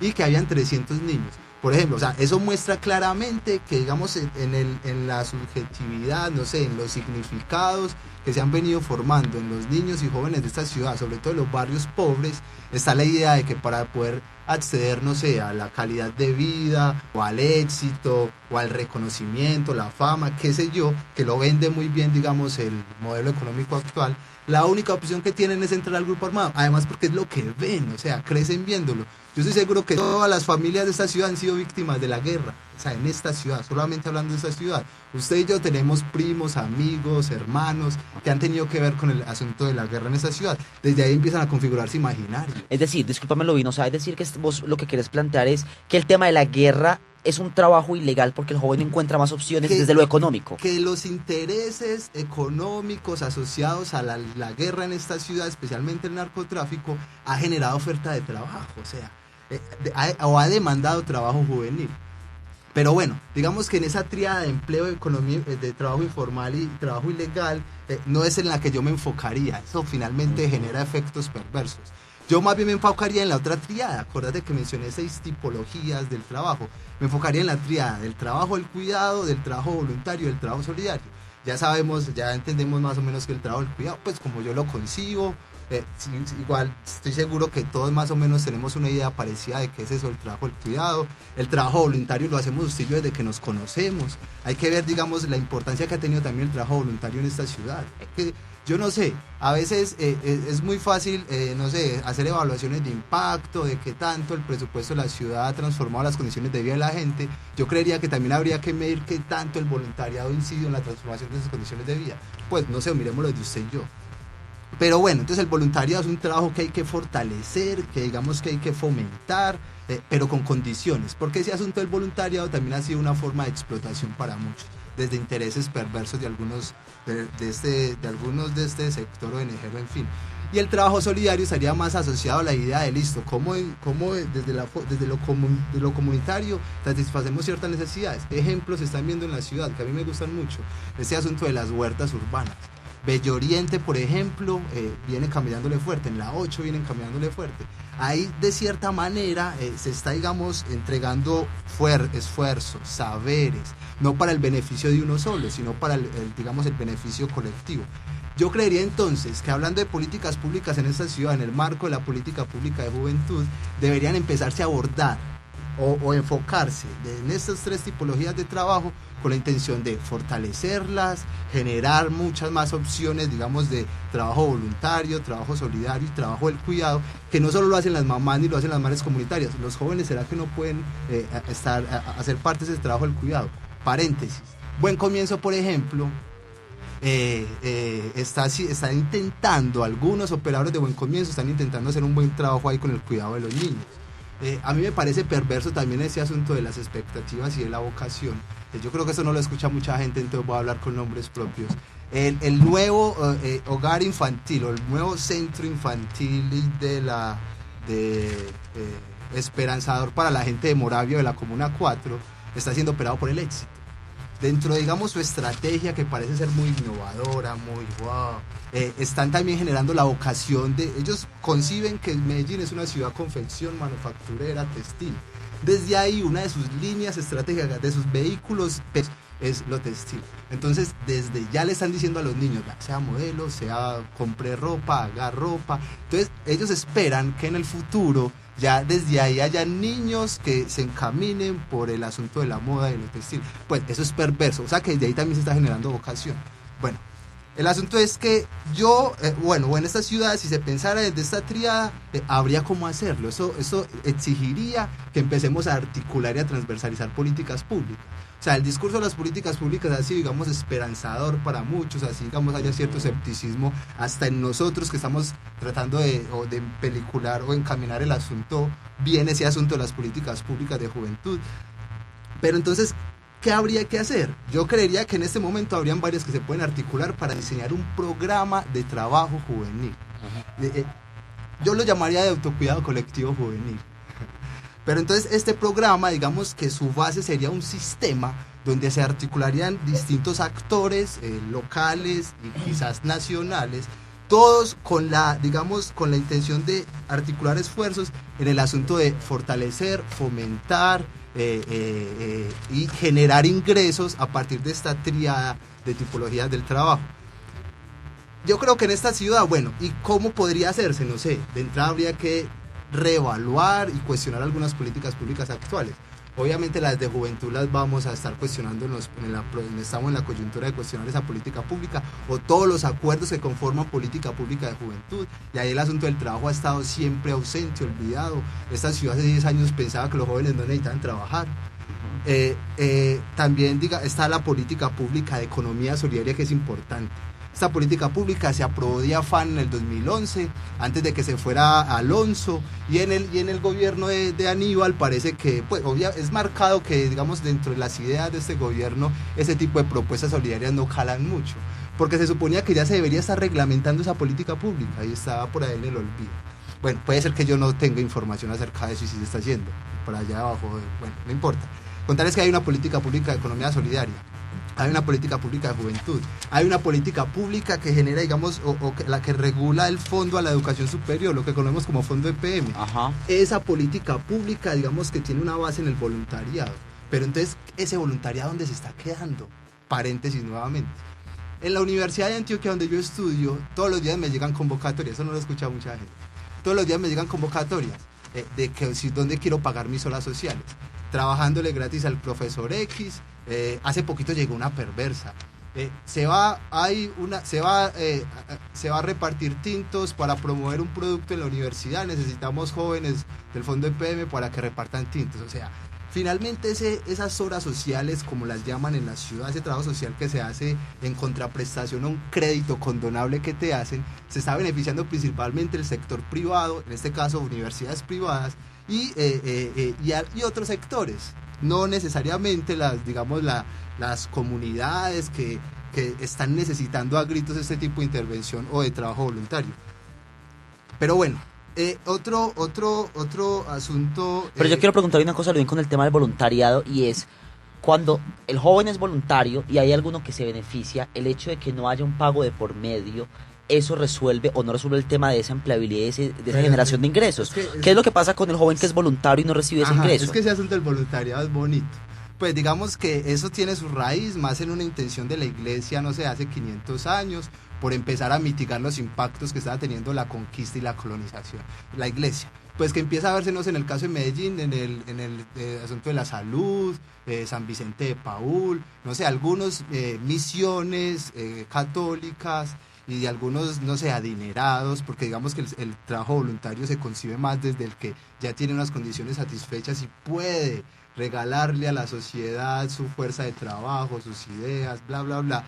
y que habían 300 niños. Por ejemplo, o sea, eso muestra claramente que, digamos, en la subjetividad, no sé, en los significados que se han venido formando en los niños y jóvenes de esta ciudad, sobre todo en los barrios pobres, está la idea de que para poder acceder, no sé, a la calidad de vida, o al éxito, o al reconocimiento, la fama, qué sé yo, que lo vende muy bien, digamos, el modelo económico actual, la única opción que tienen es entrar al grupo armado, además porque es lo que ven, o sea, crecen viéndolo. Yo estoy seguro que todas las familias de esta ciudad han sido víctimas de la guerra, o sea, en esta ciudad, solamente hablando de esta ciudad. Usted y yo tenemos primos, amigos, hermanos que han tenido que ver con el asunto de la guerra en esta ciudad. Desde ahí empiezan a configurarse imaginarios. Es decir, discúlpame Lovin, o sea, es decir que vos lo que querés plantear es que el tema de la guerra es un trabajo ilegal porque el joven encuentra más opciones desde lo económico. Que los intereses económicos asociados a la guerra en esta ciudad, especialmente el narcotráfico, ha generado oferta de trabajo, o sea, o ha demandado trabajo juvenil. Pero bueno, digamos que en esa tríada de empleo, economía, de trabajo informal y trabajo ilegal, no es en la que yo me enfocaría. Eso finalmente genera efectos perversos. Yo más bien me enfocaría en la otra tríada. Acuérdate que mencioné 6 tipologías del trabajo. Me enfocaría en la tríada del trabajo del cuidado, del trabajo voluntario, del trabajo solidario. Ya sabemos, ya entendemos más o menos que el trabajo del cuidado, pues como yo lo concibo, igual estoy seguro que todos más o menos tenemos una idea parecida de qué es eso, el trabajo del cuidado. El trabajo voluntario lo hacemos usted y yo desde que nos conocemos. Hay que ver, digamos, la importancia que ha tenido también el trabajo voluntario en esta ciudad. Yo no sé, a veces es muy fácil, no sé, hacer evaluaciones de impacto, de qué tanto el presupuesto de la ciudad ha transformado las condiciones de vida de la gente. Yo creería que también habría que medir qué tanto el voluntariado incide en la transformación de esas condiciones de vida. Pues no sé, miremoslo de usted y yo. Pero bueno, entonces el voluntariado es un trabajo que hay que fortalecer, que digamos que hay que fomentar, pero con condiciones, porque ese asunto del voluntariado también ha sido una forma de explotación para muchos, desde intereses perversos de algunos de este sector ONG, en fin. Y el trabajo solidario estaría más asociado a la idea de listo, cómo desde lo comunitario satisfacemos ciertas necesidades. Ejemplos se están viendo en la ciudad que a mí me gustan mucho, este asunto de las huertas urbanas. Bello Oriente, por ejemplo, viene caminándole fuerte, en la 8 vienen caminándole fuerte. Ahí, de cierta manera, se está, digamos, entregando esfuerzos, saberes, no para el beneficio de uno solo, sino para digamos, el beneficio colectivo. Yo creería entonces que hablando de políticas públicas en esta ciudad, en el marco de la política pública de juventud, deberían empezarse a abordar o enfocarse en estas 3 tipologías de trabajo con la intención de fortalecerlas, generar muchas más opciones, digamos, de trabajo voluntario, trabajo solidario y trabajo del cuidado, que no solo lo hacen las mamás ni lo hacen las madres comunitarias. Los jóvenes, ¿será que no pueden hacer parte de ese trabajo del cuidado? Paréntesis. Buen Comienzo, por ejemplo, está intentando, algunos operadores de Buen Comienzo están intentando hacer un buen trabajo ahí con el cuidado de los niños. A mí me parece perverso también ese asunto de las expectativas y de la vocación. Yo creo que eso no lo escucha mucha gente, entonces voy a hablar con nombres propios. El nuevo hogar infantil o el nuevo centro infantil esperanzador para la gente de Moravia de la Comuna 4 está siendo operado por el Éxito. Dentro de, digamos, su estrategia, que parece ser muy innovadora, muy wow, están también generando la vocación de... Ellos conciben que Medellín es una ciudad confección, manufacturera, textil. Desde ahí, una de sus líneas estratégicas, de sus vehículos, es lo textil. Entonces, desde ya le están diciendo a los niños, sea modelo, compre ropa, haga ropa. Entonces, ellos esperan que en el futuro ya desde ahí haya niños que se encaminen por el asunto de la moda y lo textil. Pues eso es perverso, o sea que desde ahí también se está generando vocación. Bueno, el asunto es que en esta ciudad, si se pensara desde esta tríada, habría cómo hacerlo. Eso exigiría que empecemos a articular y a transversalizar políticas públicas. O sea, el discurso de las políticas públicas ha sido, digamos, esperanzador para muchos, así, digamos, haya cierto escepticismo hasta en nosotros que estamos tratando de pelicular o encaminar el asunto, bien ese asunto de las políticas públicas de juventud. Pero entonces, ¿qué habría que hacer? Yo creería que en este momento habrían varias que se pueden articular para diseñar un programa de trabajo juvenil. Yo lo llamaría de autocuidado colectivo juvenil. Pero entonces este programa, digamos que su base sería un sistema donde se articularían distintos actores locales y quizás nacionales todos con la, digamos, con la intención de articular esfuerzos en el asunto de fortalecer, fomentar y generar ingresos a partir de esta tríada de tipologías del trabajo. Yo creo que en esta ciudad, bueno, ¿y cómo podría hacerse? No sé, de entrada habría que reevaluar y cuestionar algunas políticas públicas actuales. Obviamente las de juventud las vamos a estar cuestionando, estamos en la coyuntura de cuestionar esa política pública o todos los acuerdos que conforman política pública de juventud. Y ahí el asunto del trabajo ha estado siempre ausente, olvidado. Esta ciudad hace 10 años pensaba que los jóvenes no necesitaban trabajar. También está la política pública de economía solidaria, que es importante. Esta política pública se aprobó de afán en el 2011, antes de que se fuera Alonso, y en el gobierno de Aníbal parece que pues, es marcado que, digamos, dentro de las ideas de este gobierno, ese tipo de propuestas solidarias no calan mucho, porque se suponía que ya se debería estar reglamentando esa política pública y estaba por ahí en el olvido. Bueno, puede ser que yo no tenga información acerca de eso y si se está haciendo, por allá abajo, bueno, no importa. Contarles que hay una política pública de economía solidaria. Hay una política pública de juventud, hay una política pública que genera, digamos, la que regula el fondo a la educación superior, lo que conocemos como fondo EPM. Ajá. Esa política pública, digamos, que tiene una base en el voluntariado, pero entonces, ¿ese voluntariado dónde se está quedando? Paréntesis nuevamente. En la Universidad de Antioquia, donde yo estudio, todos los días me llegan convocatorias, eso no lo escucha mucha gente, todos los días me llegan convocatorias de que dónde quiero pagar mis horas sociales, trabajándole gratis al profesor X. Hace poquito llegó una perversa. Se va a repartir tintos para promover un producto en la universidad. Necesitamos jóvenes del fondo EPM para que repartan tintos. O sea, finalmente esas horas sociales, como las llaman en la ciudad, ese trabajo social que se hace en contraprestación a un crédito condonable que te hacen, se está beneficiando principalmente el sector privado, en este caso universidades privadas y otros sectores. No necesariamente las comunidades que están necesitando a gritos este tipo de intervención o de trabajo voluntario. Pero bueno, otro asunto... Pero yo quiero preguntar una cosa, Luis, con el tema del voluntariado, y es, cuando el joven es voluntario y hay alguno que se beneficia, el hecho de que no haya un pago de por medio, ¿eso resuelve o no resuelve el tema de esa empleabilidad, de esa generación de ingresos? ¿Qué es lo que pasa con el joven que es voluntario y no recibe ese ingreso? Es que ese asunto del voluntariado es bonito. Pues digamos que eso tiene su raíz más en una intención de la iglesia, no sé, hace 500 años, por empezar a mitigar los impactos que estaba teniendo la conquista y la colonización. La iglesia, pues que empieza a verse, no sé, en el caso de Medellín, en el asunto de la salud, San Vicente de Paúl, no sé, algunos misiones católicas, y de algunos, no sé, adinerados, porque digamos que el trabajo voluntario se concibe más desde el que ya tiene unas condiciones satisfechas y puede regalarle a la sociedad su fuerza de trabajo, sus ideas, bla, bla, bla.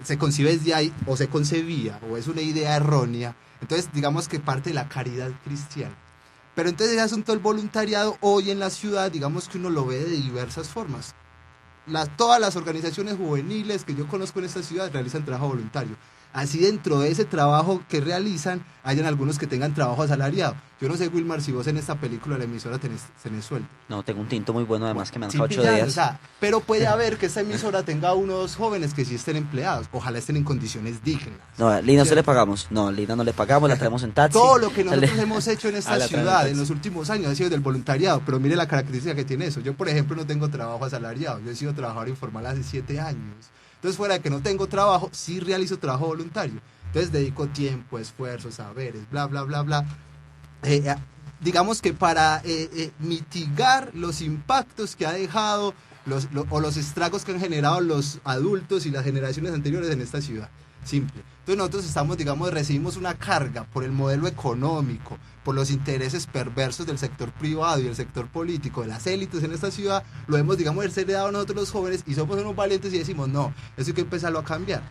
Se concibe desde ahí, o se concebía, o es una idea errónea. Entonces, digamos que parte de la caridad cristiana. Pero entonces el asunto del voluntariado hoy en la ciudad, digamos que uno lo ve de diversas formas. Todas las organizaciones juveniles que yo conozco en esta ciudad realizan trabajo voluntario. Así dentro de ese trabajo que realizan, hayan algunos que tengan trabajo asalariado. Yo no sé, Wilmar, si vos en esta película de la emisora tenés sueldo. No, tengo un tinto muy bueno, además, que me han dejado 8 pillan, días. O sea, pero puede haber que esta emisora tenga uno o dos jóvenes que sí estén empleados. Ojalá estén en condiciones dignas. No, a Lina no le pagamos. No, a Lina no le pagamos, la traemos en taxi. Todo lo que nosotros hemos hecho en esta la ciudad en los últimos años ha sido del voluntariado, pero mire la característica que tiene eso. Yo, por ejemplo, no tengo trabajo asalariado. Yo he sido trabajador informal hace 7 años. Entonces, fuera de que no tengo trabajo, sí realizo trabajo voluntario. Entonces dedico tiempo, esfuerzo, saberes, bla, bla, bla, bla. Digamos que para mitigar los impactos que ha dejado o los estragos que han generado los adultos y las generaciones anteriores en esta ciudad. Simple. Entonces nosotros recibimos una carga por el modelo económico, por los intereses perversos del sector privado y del sector político, de las élites en esta ciudad, lo hemos, heredado nosotros los jóvenes y somos unos valientes y decimos, no, eso hay que empezarlo a cambiar.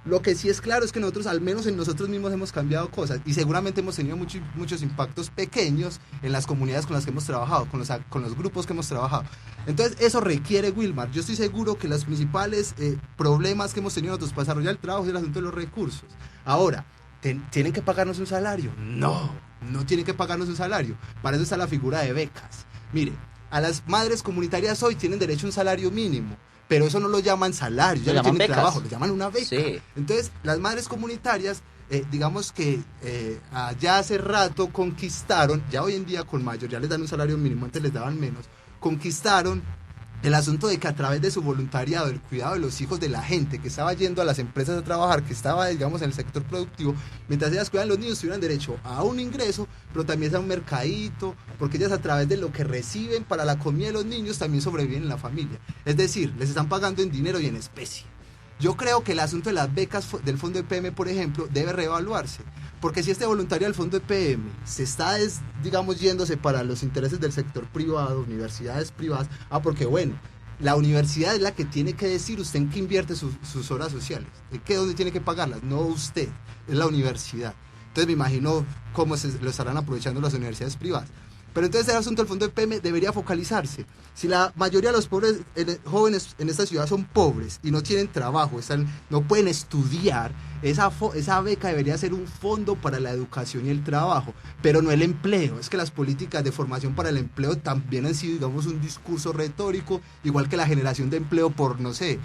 Lo que sí es claro es que nosotros, al menos en nosotros mismos, hemos cambiado cosas y seguramente hemos tenido muchos impactos pequeños en las comunidades con las que hemos trabajado, con los grupos que hemos trabajado. Entonces, eso requiere, Wilmar. Yo estoy seguro que los principales problemas que hemos tenido nosotros para desarrollar el trabajo es el asunto de los recursos. Ahora, ¿tienen que pagarnos un salario? No tienen que pagarnos un salario. Para eso está la figura de becas. Mire, a las madres comunitarias hoy tienen derecho a un salario mínimo. Pero eso no lo llaman salario, ya no tienen trabajo, lo llaman una beca. Sí. Entonces, las madres comunitarias digamos que allá hace rato conquistaron, ya hoy en día con mayor, ya les dan un salario mínimo, antes les daban menos, conquistaron el asunto de que a través de su voluntariado, el cuidado de los hijos de la gente que estaba yendo a las empresas a trabajar, que estaba, digamos, en el sector productivo, mientras ellas cuidan los niños, tuvieran derecho a un ingreso, pero también a un mercadito, porque ellas a través de lo que reciben para la comida de los niños también sobreviven en la familia. Es decir, les están pagando en dinero y en especie. Yo creo que el asunto de las becas del Fondo EPM, por ejemplo, debe reevaluarse. Porque si este voluntario del Fondo EPM se está, digamos, yéndose para los intereses del sector privado, universidades privadas, porque bueno, la universidad es la que tiene que decir usted en qué invierte sus horas sociales, en qué, dónde tiene que pagarlas, no usted, es la universidad. Entonces me imagino cómo lo estarán aprovechando las universidades privadas. Pero entonces el asunto del Fondo EPM debería focalizarse. Si la mayoría de los pobres, jóvenes en esta ciudad son pobres y no tienen trabajo, no pueden estudiar, esa beca debería ser un fondo para la educación y el trabajo, pero no el empleo. Es que las políticas de formación para el empleo también han sido, digamos, un discurso retórico, igual que la generación de empleo por, no sé,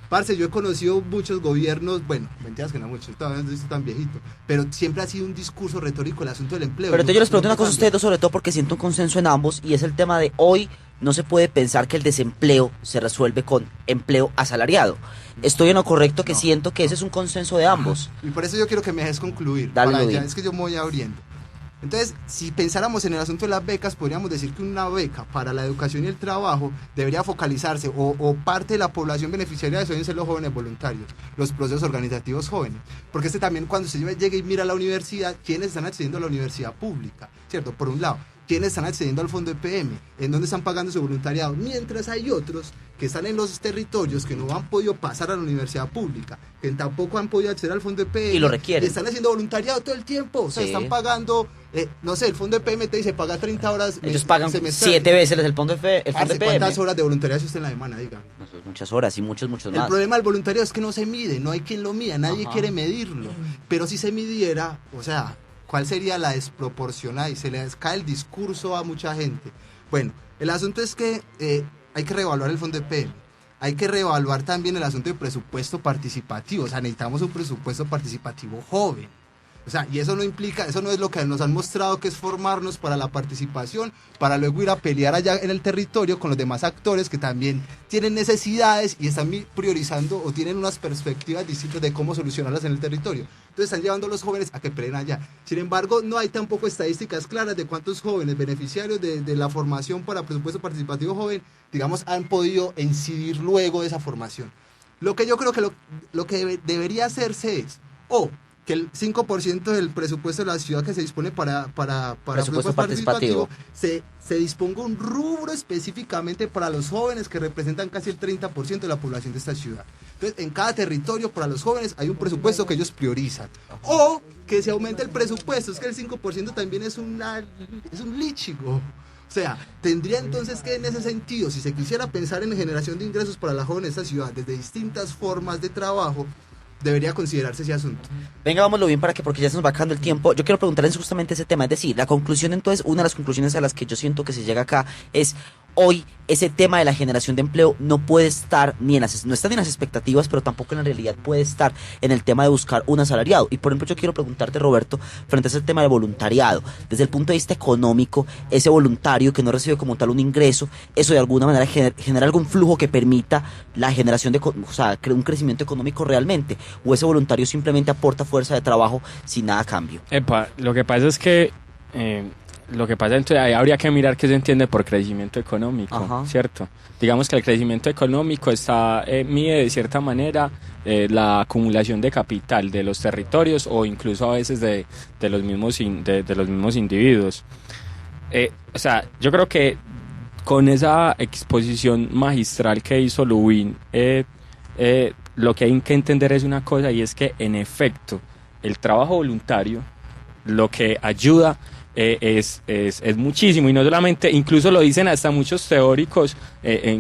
parce, yo he conocido muchos gobiernos, bueno, mentiras que no muchos, todavía no estoy tan viejito, pero siempre ha sido un discurso retórico el asunto del empleo. Pero entonces yo les pregunto una cosa a ustedes dos, sobre todo porque siento un consenso en ambos, y es el tema de hoy no se puede pensar que el desempleo se resuelve con empleo asalariado. Estoy en lo correcto que siento que ese es un consenso de ambos. Y por eso yo quiero que me dejes concluir. Dale, es que yo me voy abriendo. Entonces, si pensáramos en el asunto de las becas, podríamos decir que una beca para la educación y el trabajo debería focalizarse, o parte de la población beneficiaria de eso deben ser los jóvenes voluntarios, los procesos organizativos jóvenes. Porque también cuando se llega y mira a la universidad, ¿quiénes están accediendo a la universidad pública? ¿Cierto? Por un lado, ¿quiénes están accediendo al Fondo EPM? ¿En dónde están pagando su voluntariado? Mientras hay otros que están en los territorios que no han podido pasar a la universidad pública, que tampoco han podido acceder al Fondo EPM. Y lo requieren. Y están haciendo voluntariado todo el tiempo. O sea, están pagando, no sé, el Fondo EPM te dice, paga 30 horas. Ellos pagan 7 veces el Fondo EPM. ¿Cuántas horas de voluntariado hace usted en la semana, diga? Muchas horas y muchos más. El problema del voluntariado es que no se mide, no hay quien lo mida, nadie quiere medirlo. Pero si se midiera, o sea, ¿cuál sería la desproporcionada? Y se les cae el discurso a mucha gente. Bueno, el asunto es que hay que reevaluar el Fondo EPM. Hay que reevaluar también el asunto de presupuesto participativo. O sea, necesitamos un presupuesto participativo joven. O sea, y eso no implica, eso no es lo que nos han mostrado que es formarnos para la participación, para luego ir a pelear allá en el territorio con los demás actores que también tienen necesidades y están priorizando o tienen unas perspectivas distintas de cómo solucionarlas en el territorio. Entonces están llevando a los jóvenes a que peleen allá. Sin embargo, no hay tampoco estadísticas claras de cuántos jóvenes beneficiarios de la formación para presupuesto participativo joven, digamos, han podido incidir luego de esa formación. Lo que yo creo que lo que debería hacerse es, que el 5% del presupuesto de la ciudad que se dispone para presupuesto participativo se disponga un rubro específicamente para los jóvenes que representan casi el 30% de la población de esta ciudad. Entonces, en cada territorio para los jóvenes hay un presupuesto que ellos priorizan. O que se aumente el presupuesto, es que el 5% también es un líchigo. O sea, tendría entonces que en ese sentido, si se quisiera pensar en generación de ingresos para la jóvenes de esta ciudad desde distintas formas de trabajo, debería considerarse ese asunto. Venga, vámonos bien porque ya se nos va acabando el tiempo. Yo quiero preguntarles justamente ese tema, es decir, la conclusión entonces, una de las conclusiones a las que yo siento que se llega acá es, hoy ese tema de la generación de empleo no puede estar no está ni en las expectativas, pero tampoco en la realidad puede estar en el tema de buscar un asalariado. Y por ejemplo, yo quiero preguntarte, Roberto, frente a ese tema de voluntariado, desde el punto de vista económico, ese voluntario que no recibe como tal un ingreso, eso de alguna manera genera algún flujo que permita la generación un crecimiento económico realmente, o ese voluntario simplemente aporta fuerza de trabajo sin nada a cambio. Lo que pasa es que entonces ahí habría que mirar qué se entiende por crecimiento económico, ¿cierto? Digamos que el crecimiento económico mide de cierta manera la acumulación de capital de los territorios o incluso a veces de los mismos individuos. O sea, yo creo que con esa exposición magistral que hizo Lubin, lo que hay que entender es una cosa, y es que en efecto el trabajo voluntario lo que ayuda es muchísimo, y no solamente, incluso lo dicen hasta muchos teóricos,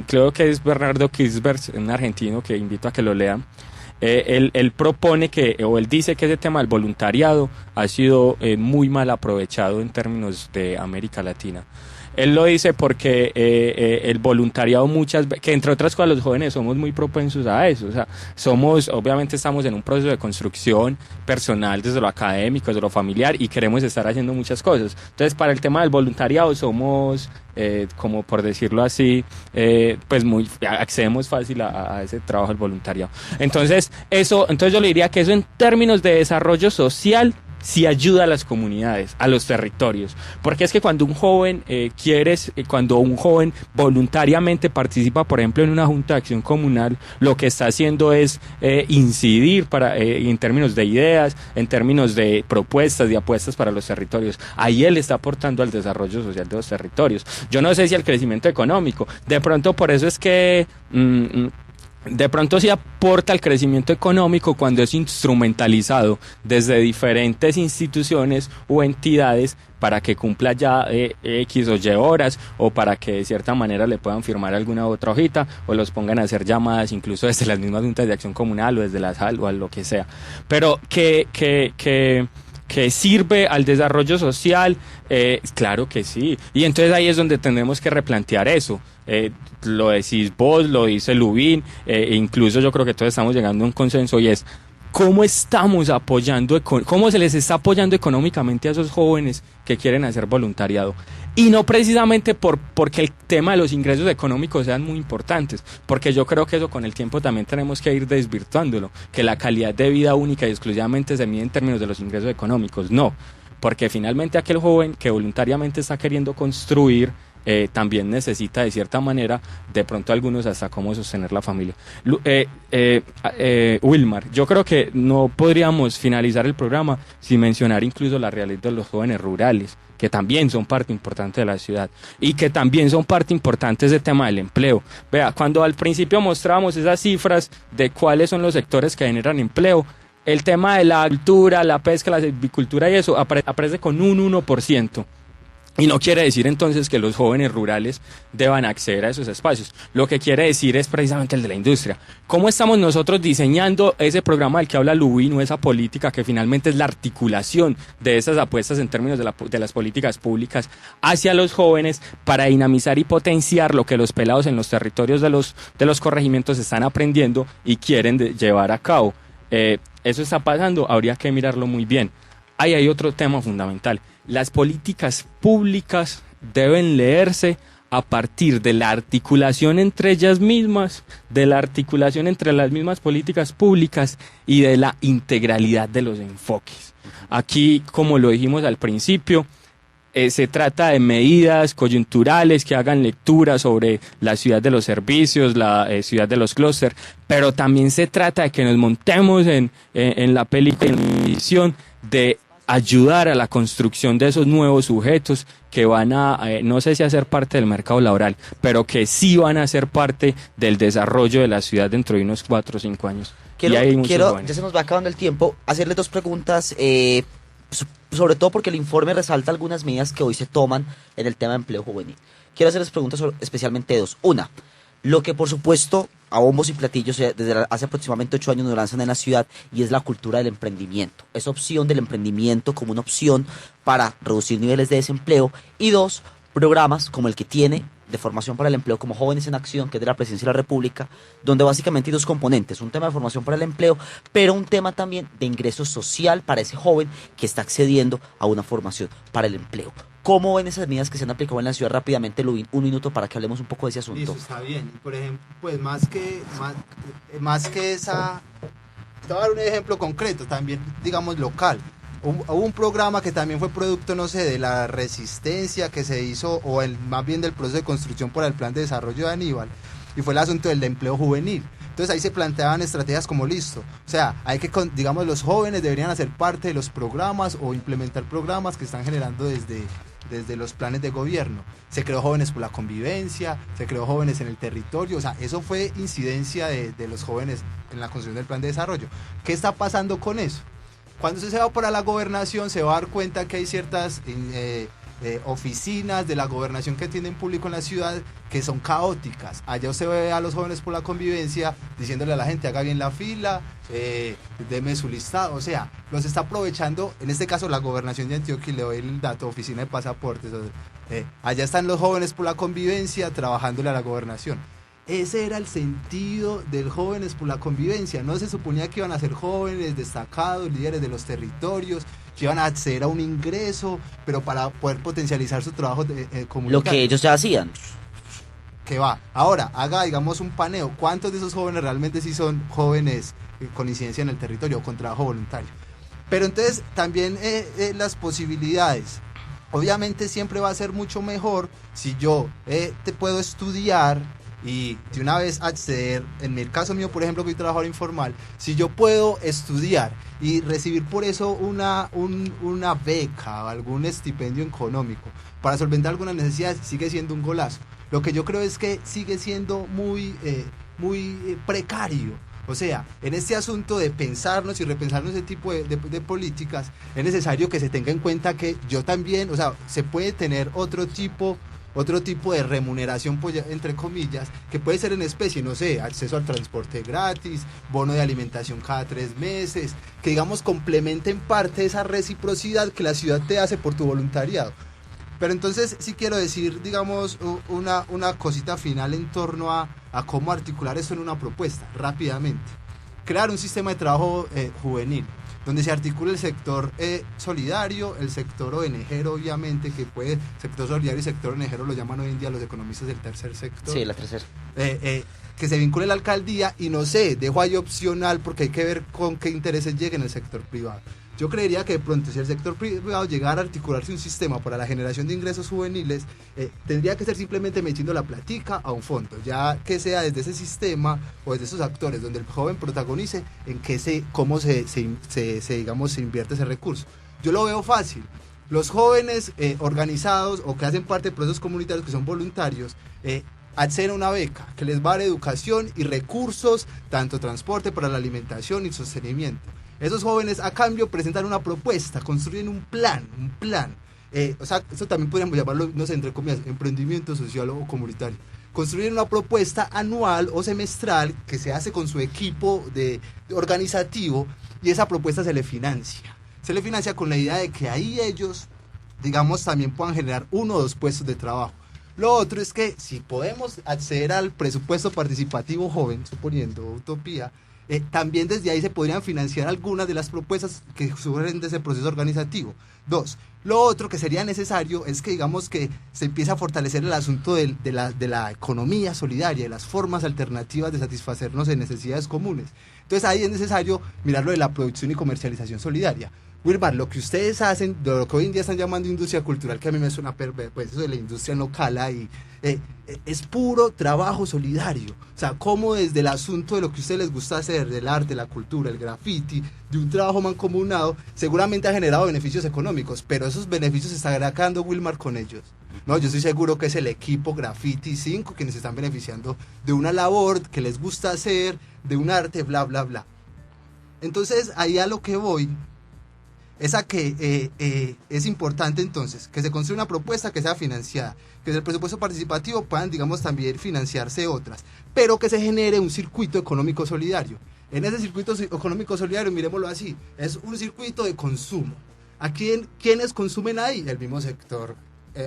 creo que es Bernardo Kirchberg, un argentino que invito a que lo lean. Él propone él dice que ese tema del voluntariado ha sido muy mal aprovechado en términos de América Latina. Él lo dice porque el voluntariado muchas veces, que entre otras cosas los jóvenes somos muy propensos a eso, o sea, obviamente estamos en un proceso de construcción personal desde lo académico, desde lo familiar y queremos estar haciendo muchas cosas. Entonces, para el tema del voluntariado somos, como por decirlo así, pues accedemos fácil a ese trabajo del voluntariado. Entonces yo le diría que eso en términos de desarrollo social sí ayuda a las comunidades, a los territorios, porque es que cuando un joven cuando un joven voluntariamente participa, por ejemplo, en una junta de acción comunal, lo que está haciendo es incidir en términos de ideas, en términos de propuestas y apuestas para los territorios. Ahí él está aportando al desarrollo social de los territorios. Yo no sé si al crecimiento económico, de pronto por eso es que de pronto sí aporta al crecimiento económico cuando es instrumentalizado desde diferentes instituciones o entidades para que cumpla ya X o Y horas, o para que de cierta manera le puedan firmar alguna otra hojita, o los pongan a hacer llamadas incluso desde las mismas juntas de acción comunal o desde la SAL o a lo que sea. Pero que sirve al desarrollo social, claro que sí. Y entonces ahí es donde tenemos que replantear eso. Lo decís vos, lo dice Lubin, incluso yo creo que todos estamos llegando a un consenso, y es cómo estamos apoyando, cómo se les está apoyando económicamente a esos jóvenes que quieren hacer voluntariado. Y no precisamente porque el tema de los ingresos económicos sean muy importantes, porque yo creo que eso con el tiempo también tenemos que ir desvirtuándolo, que la calidad de vida única y exclusivamente se mide en términos de los ingresos económicos, no, porque finalmente aquel joven que voluntariamente está queriendo construir también necesita de cierta manera, de pronto algunos hasta cómo sostener la familia. Wilmar, yo creo que no podríamos finalizar el programa sin mencionar incluso la realidad de los jóvenes rurales, que también son parte importante de la ciudad y que también son parte importante de ese tema del empleo. Vea, cuando al principio mostrábamos esas cifras de cuáles son los sectores que generan empleo, el tema de la agricultura, la pesca, la silvicultura y eso aparece con un 1%. Y no quiere decir entonces que los jóvenes rurales deban acceder a esos espacios. Lo que quiere decir es precisamente el de la industria. ¿Cómo estamos nosotros diseñando ese programa del que habla Lubin, o esa política que finalmente es la articulación de esas apuestas en términos de las políticas públicas hacia los jóvenes para dinamizar y potenciar lo que los pelados en los territorios de los corregimientos están aprendiendo y quieren llevar a cabo? Eso está pasando, habría que mirarlo muy bien. Ahí hay otro tema fundamental. Las políticas públicas deben leerse a partir de la articulación entre ellas mismas, de la articulación entre las mismas políticas públicas y de la integralidad de los enfoques. Aquí, como lo dijimos al principio, se trata de medidas coyunturales que hagan lectura sobre la ciudad de los servicios, la ciudad de los clústeres, pero también se trata de que nos montemos en la película, en la visión de ayudar a la construcción de esos nuevos sujetos que van a, no sé si a ser parte del mercado laboral, pero que sí van a ser parte del desarrollo de la ciudad dentro de unos 4 o 5 años. Ya se nos va acabando el tiempo, hacerle 2 preguntas, sobre todo porque el informe resalta algunas medidas que hoy se toman en el tema de empleo juvenil. Quiero hacerles preguntas especialmente 2. Una, lo que por supuesto a bombos y platillos desde hace aproximadamente 8 años nos lanzan en la ciudad, y es la cultura del emprendimiento. Esa opción del emprendimiento como una opción para reducir niveles de desempleo. Y 2, programas como el que tiene de formación para el empleo como Jóvenes en Acción, que es de la Presidencia de la República, donde básicamente hay 2 componentes, un tema de formación para el empleo, pero un tema también de ingreso social para ese joven que está accediendo a una formación para el empleo. ¿Cómo ven esas medidas que se han aplicado en la ciudad rápidamente, Lubin? 1 minuto para que hablemos un poco de ese asunto. Listo, está bien. Por ejemplo, pues más que esa, te voy a dar un ejemplo concreto, también digamos local. Hubo un programa que también fue producto, no sé, de la resistencia que se hizo, o más bien del proceso de construcción por el plan de desarrollo de Aníbal, y fue el asunto del empleo juvenil. Entonces ahí se planteaban estrategias como listo, o sea, digamos, los jóvenes deberían hacer parte de los programas o implementar programas que están generando desde los planes de gobierno. Se creó Jóvenes por la Convivencia, se creó Jóvenes en el Territorio, o sea, eso fue incidencia de los jóvenes en la construcción del plan de desarrollo. ¿Qué está pasando con eso? Cuando se va para la gobernación se va a dar cuenta que hay ciertas oficinas de la gobernación que tienen público en la ciudad que son caóticas. Allá usted ve a los Jóvenes por la Convivencia diciéndole a la gente: haga bien la fila, deme su listado. O sea, los está aprovechando, en este caso la gobernación de Antioquia, y le doy el dato, oficina de pasaportes, Allá están los jóvenes por la convivencia trabajándole a la gobernación. Ese era el sentido del Jóvenes por la Convivencia. No se suponía que iban a ser jóvenes destacados, líderes de los territorios, que iban a acceder a un ingreso, pero para poder potencializar su trabajo comunitario. Lo que ellos ya hacían. Que va. Ahora, haga, digamos, un paneo. ¿Cuántos de esos jóvenes realmente sí son jóvenes con incidencia en el territorio o con trabajo voluntario? Pero entonces, también las posibilidades. Obviamente siempre va a ser mucho mejor si yo te puedo estudiar y de una vez acceder, en el caso mío, por ejemplo, que soy trabajador informal, si yo puedo estudiar y recibir por eso una beca o algún estipendio económico para solventar algunas necesidades, sigue siendo un golazo. Lo que yo creo es que sigue siendo muy precario. O sea, en este asunto de pensarnos y repensarnos ese tipo de políticas, es necesario que se tenga en cuenta que yo también, o sea, se puede tener otro tipo de remuneración, pues, entre comillas, que puede ser en especie, no sé, acceso al transporte gratis, bono de alimentación cada 3 meses, que digamos complementen parte de esa reciprocidad que la ciudad te hace por tu voluntariado. Pero entonces sí quiero decir, digamos, una cosita final en torno a cómo articular eso en una propuesta, rápidamente. Crear un sistema de trabajo juvenil, donde se articule el sector solidario, el sector ONGero, obviamente, que puede, sector solidario y sector ONGero lo llaman hoy en día los economistas del tercer sector. Sí, la tercera. Que se vincule la alcaldía y no sé, dejo ahí opcional porque hay que ver con qué intereses lleguen el sector privado. Yo creería que de pronto si el sector privado llegara a articularse un sistema para la generación de ingresos juveniles, tendría que ser simplemente metiendo la platica a un fondo, ya que sea desde ese sistema o desde esos actores donde el joven protagonice en cómo se invierte ese recurso. Yo lo veo fácil. Los jóvenes organizados o que hacen parte de procesos comunitarios que son voluntarios, acceden a una beca que les va a dar educación y recursos, tanto transporte para la alimentación y sostenimiento. Esos jóvenes a cambio presentan una propuesta, construyen un plan. O sea, eso también podríamos llamarlo, no sé, entre comillas, emprendimiento social o comunitario. Construyen una propuesta anual o semestral que se hace con su equipo organizativo y esa propuesta se le financia. Se le financia con la idea de que ahí ellos, digamos, también puedan generar 1 o 2 puestos de trabajo. Lo otro es que si podemos acceder al presupuesto participativo joven, suponiendo utopía, también desde ahí se podrían financiar algunas de las propuestas que surgen de ese proceso organizativo. 2. Lo otro que sería necesario es que digamos que se empiece a fortalecer el asunto de la economía solidaria, de las formas alternativas de satisfacernos en necesidades comunes. Entonces ahí es necesario mirar lo de la producción y comercialización solidaria. Wilmar, lo que ustedes hacen, de lo que hoy en día están llamando industria cultural, que a mí me suena perverso, pues eso de la industria no cala y es puro trabajo solidario. O sea, cómo desde el asunto de lo que a ustedes les gusta hacer, del arte, la cultura, el graffiti, de un trabajo mancomunado, seguramente ha generado beneficios económicos, pero esos beneficios se estará quedando Wilmar con ellos. No, yo estoy seguro que es el equipo Graffiti 5 quienes se están beneficiando de una labor que les gusta hacer, de un arte, bla, bla, bla. Entonces, ahí a lo que voy es a que es importante entonces que se construya una propuesta que sea financiada, que desde el presupuesto participativo puedan, digamos, también financiarse otras, pero que se genere un circuito económico solidario. En ese circuito económico solidario, miremoslo así, es un circuito de consumo. ¿A quiénes consumen ahí? El mismo sector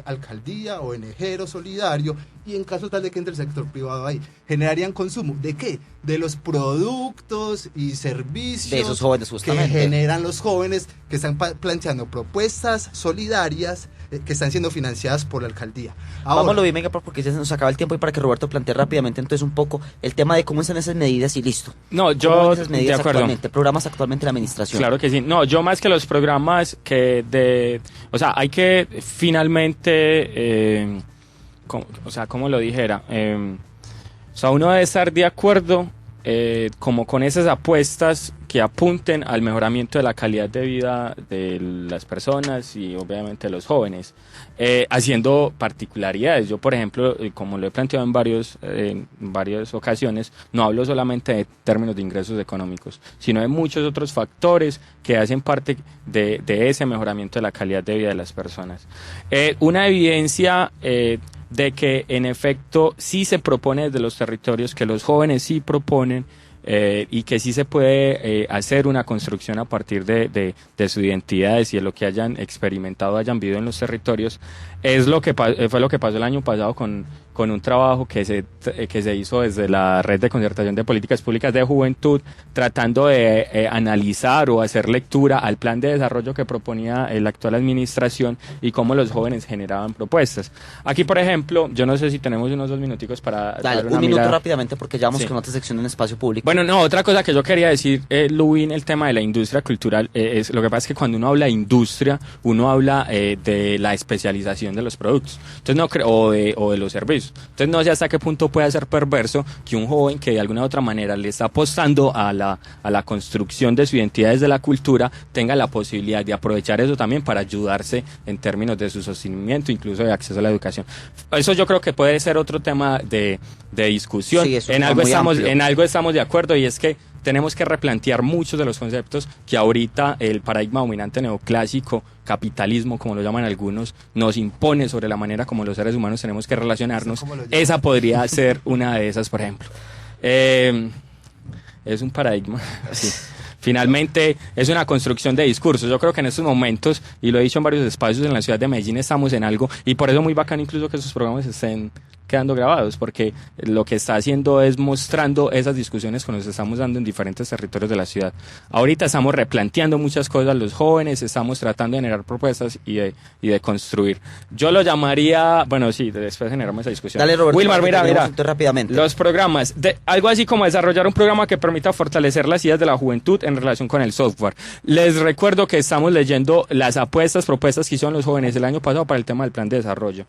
alcaldía, ONGero, solidario, y en caso tal de que entre el sector privado ahí, generarían consumo. ¿De qué? De los productos y servicios de esos jóvenes, justamente, que generan los jóvenes que están planteando propuestas solidarias que están siendo financiadas por la alcaldía. Ahora, vámonos bien, venga, porque ya se nos acaba el tiempo y para que Roberto plantee rápidamente entonces un poco el tema de cómo están esas medidas y listo. No, yo esas medidas de acuerdo. Actualmente, programas actualmente en la administración. Claro que sí. No, yo más que los programas o sea, hay que finalmente, ¿cómo lo dijera? O sea, uno debe estar de acuerdo como con esas apuestas que apunten al mejoramiento de la calidad de vida de las personas y obviamente de los jóvenes, haciendo particularidades. Yo, por ejemplo, como lo he planteado en varias ocasiones, no hablo solamente de términos de ingresos económicos, sino de muchos otros factores que hacen parte de ese mejoramiento de la calidad de vida de las personas. Una evidencia de que en efecto sí se propone desde los territorios, que los jóvenes sí proponen y que sí se puede hacer una construcción a partir de sus identidades y de lo que hayan experimentado, hayan vivido en los territorios. Es lo que fue lo que pasó el año pasado con un trabajo que se hizo desde la Red de Concertación de Políticas Públicas de Juventud, tratando de analizar o hacer lectura al plan de desarrollo que proponía la actual administración y cómo los jóvenes generaban propuestas. Aquí, por ejemplo, yo no sé si tenemos unos 2 minuticos para Dale, dar una un minuto mirada. rápidamente porque ya vamos Sí. con otra sección en espacio público. Bueno, no, otra cosa que yo quería decir, Lubin, el tema de la industria cultural, lo que pasa es que cuando uno habla de industria, uno habla de la especialización de los productos, entonces no creo, o de los servicios. Entonces no sé hasta qué punto puede ser perverso que un joven que de alguna u otra manera le está apostando a la construcción de su identidad desde la cultura tenga la posibilidad de aprovechar eso también para ayudarse en términos de su sostenimiento, incluso de acceso a la educación. Eso yo creo que puede ser otro tema de discusión. Sí, es un En tema algo muy amplio. en algo estamos de acuerdo, y es que tenemos que replantear muchos de los conceptos que ahorita el paradigma dominante neoclásico, capitalismo, como lo llaman algunos, nos impone sobre la manera como los seres humanos tenemos que relacionarnos. ¿Cómo lo llaman? Esa podría ser una de esas, por ejemplo. Es un paradigma, sí. Finalmente es una construcción de discursos. Yo creo que en estos momentos, y lo he dicho en varios espacios en la ciudad de Medellín, estamos en algo, y por eso muy bacán incluso que esos programas estén quedando grabados, porque lo que está haciendo es mostrando esas discusiones que nos estamos dando en diferentes territorios de la ciudad. Ahorita estamos replanteando muchas cosas los jóvenes, estamos tratando de generar propuestas y de construir. Yo lo llamaría, bueno, sí, después generamos esa discusión. Dale, Roberto, Wilmar, para que mira, terminemos entonces rápidamente. los programas, algo así como desarrollar un programa que permita fortalecer las ideas de la juventud en relación con el software. Les recuerdo que estamos leyendo las propuestas que hicieron los jóvenes el año pasado para el tema del plan de desarrollo.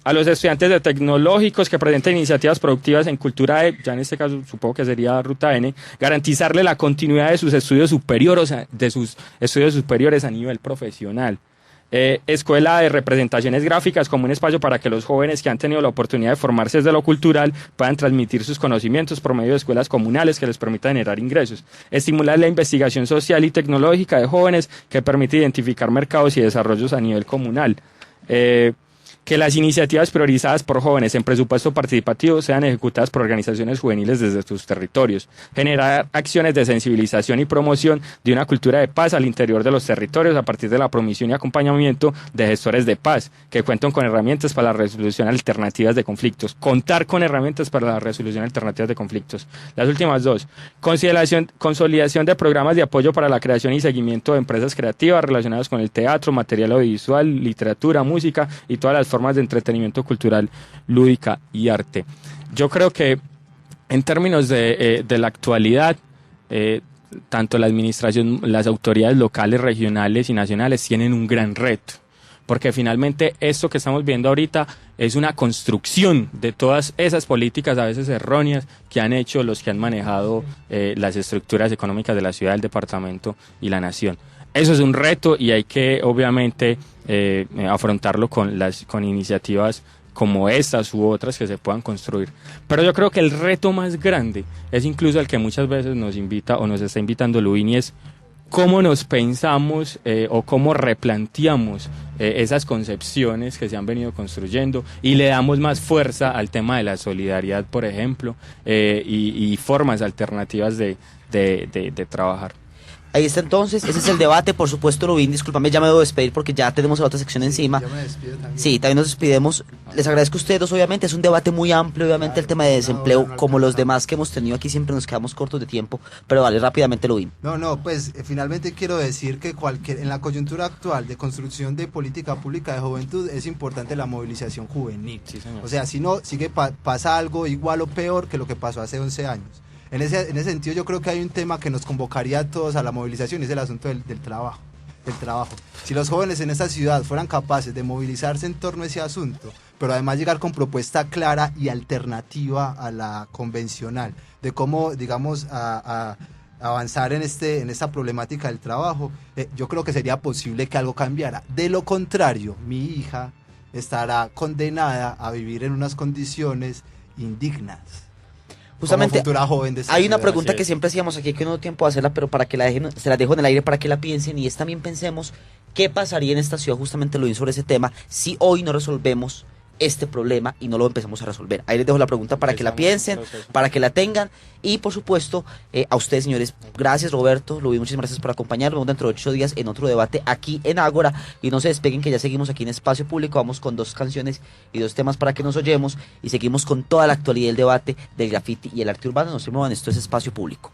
A los estudiantes de tecnológicos que presenten iniciativas productivas en Cultura E, ya en este caso supongo que sería Ruta N, garantizarle la continuidad de sus estudios superiores, a nivel profesional. Escuela de representaciones gráficas como un espacio para que los jóvenes que han tenido la oportunidad de formarse desde lo cultural puedan transmitir sus conocimientos por medio de escuelas comunales que les permitan generar ingresos. Estimular la investigación social y tecnológica de jóvenes que permite identificar mercados y desarrollos a nivel comunal. Que las iniciativas priorizadas por jóvenes en presupuesto participativo sean ejecutadas por organizaciones juveniles desde sus territorios. Generar acciones de sensibilización y promoción de una cultura de paz al interior de los territorios a partir de la promoción y acompañamiento de gestores de paz que cuentan con herramientas para la resolución alternativas de conflictos. Contar con herramientas para la resolución alternativas de conflictos. Las últimas dos. Consolidación de programas de apoyo para la creación y seguimiento de empresas creativas relacionadas con el teatro, material audiovisual, literatura, música y todas las formas de entretenimiento cultural, lúdica y arte. Yo creo que en términos de la actualidad, tanto la administración, las autoridades locales, regionales y nacionales tienen un gran reto, porque finalmente esto que estamos viendo ahorita es una construcción de todas esas políticas a veces erróneas que han hecho los que han manejado las estructuras económicas de la ciudad, del departamento y la nación. Eso es un reto y hay que obviamente afrontarlo con iniciativas como estas u otras que se puedan construir. Pero yo creo que el reto más grande es incluso el que muchas veces nos invita o nos está invitando Lubin, y es cómo nos pensamos o cómo replanteamos esas concepciones que se han venido construyendo y le damos más fuerza al tema de la solidaridad, por ejemplo, y formas alternativas de trabajar. Ahí está entonces, ese es el debate, por supuesto, Lubin, discúlpame, ya me debo despedir porque ya tenemos la otra sección encima. Yo me despido también. Sí, también nos despidemos. Les agradezco a ustedes dos, obviamente, es un debate muy amplio, obviamente Claro, el tema de desempleo, no como los alcanzamos. demás que hemos tenido aquí, siempre nos quedamos cortos de tiempo, pero vale, rápidamente, Lubin. No, pues finalmente quiero decir que en la coyuntura actual de construcción de política pública de juventud es importante la movilización juvenil. Sí, señor. O sea, si no, pasa algo igual o peor que lo que pasó hace 11 años. En ese sentido yo creo que hay un tema que nos convocaría a todos a la movilización, y es el asunto del trabajo. Si los jóvenes en esta ciudad fueran capaces de movilizarse en torno a ese asunto, pero además llegar con propuesta clara y alternativa a la convencional, de cómo, digamos, a avanzar en esta problemática del trabajo, yo creo que sería posible que algo cambiara. De lo contrario, mi hija estará condenada a vivir en unas condiciones indignas. Justamente, Como futura joven de esta hay una ciudad. pregunta Así que es. siempre hacíamos aquí, que no tengo tiempo de hacerla, pero para que se la dejo en el aire para que la piensen, y es también pensemos qué pasaría en esta ciudad, justamente lo vi sobre ese tema, si hoy no resolvemos este problema y no lo empezamos a resolver? Ahí les dejo la pregunta para que la Empezamos un piensen, proceso. para que la tengan y por supuesto a ustedes, señores, gracias Roberto, Luis, muchísimas gracias por acompañarnos. Nos vemos dentro de 8 días en otro debate aquí en Ágora y no se despeguen que ya seguimos aquí en Espacio Público, vamos con 2 canciones y 2 temas para que nos oyemos y seguimos con toda la actualidad del debate del graffiti y el arte urbano. No se muevan, esto es Espacio Público.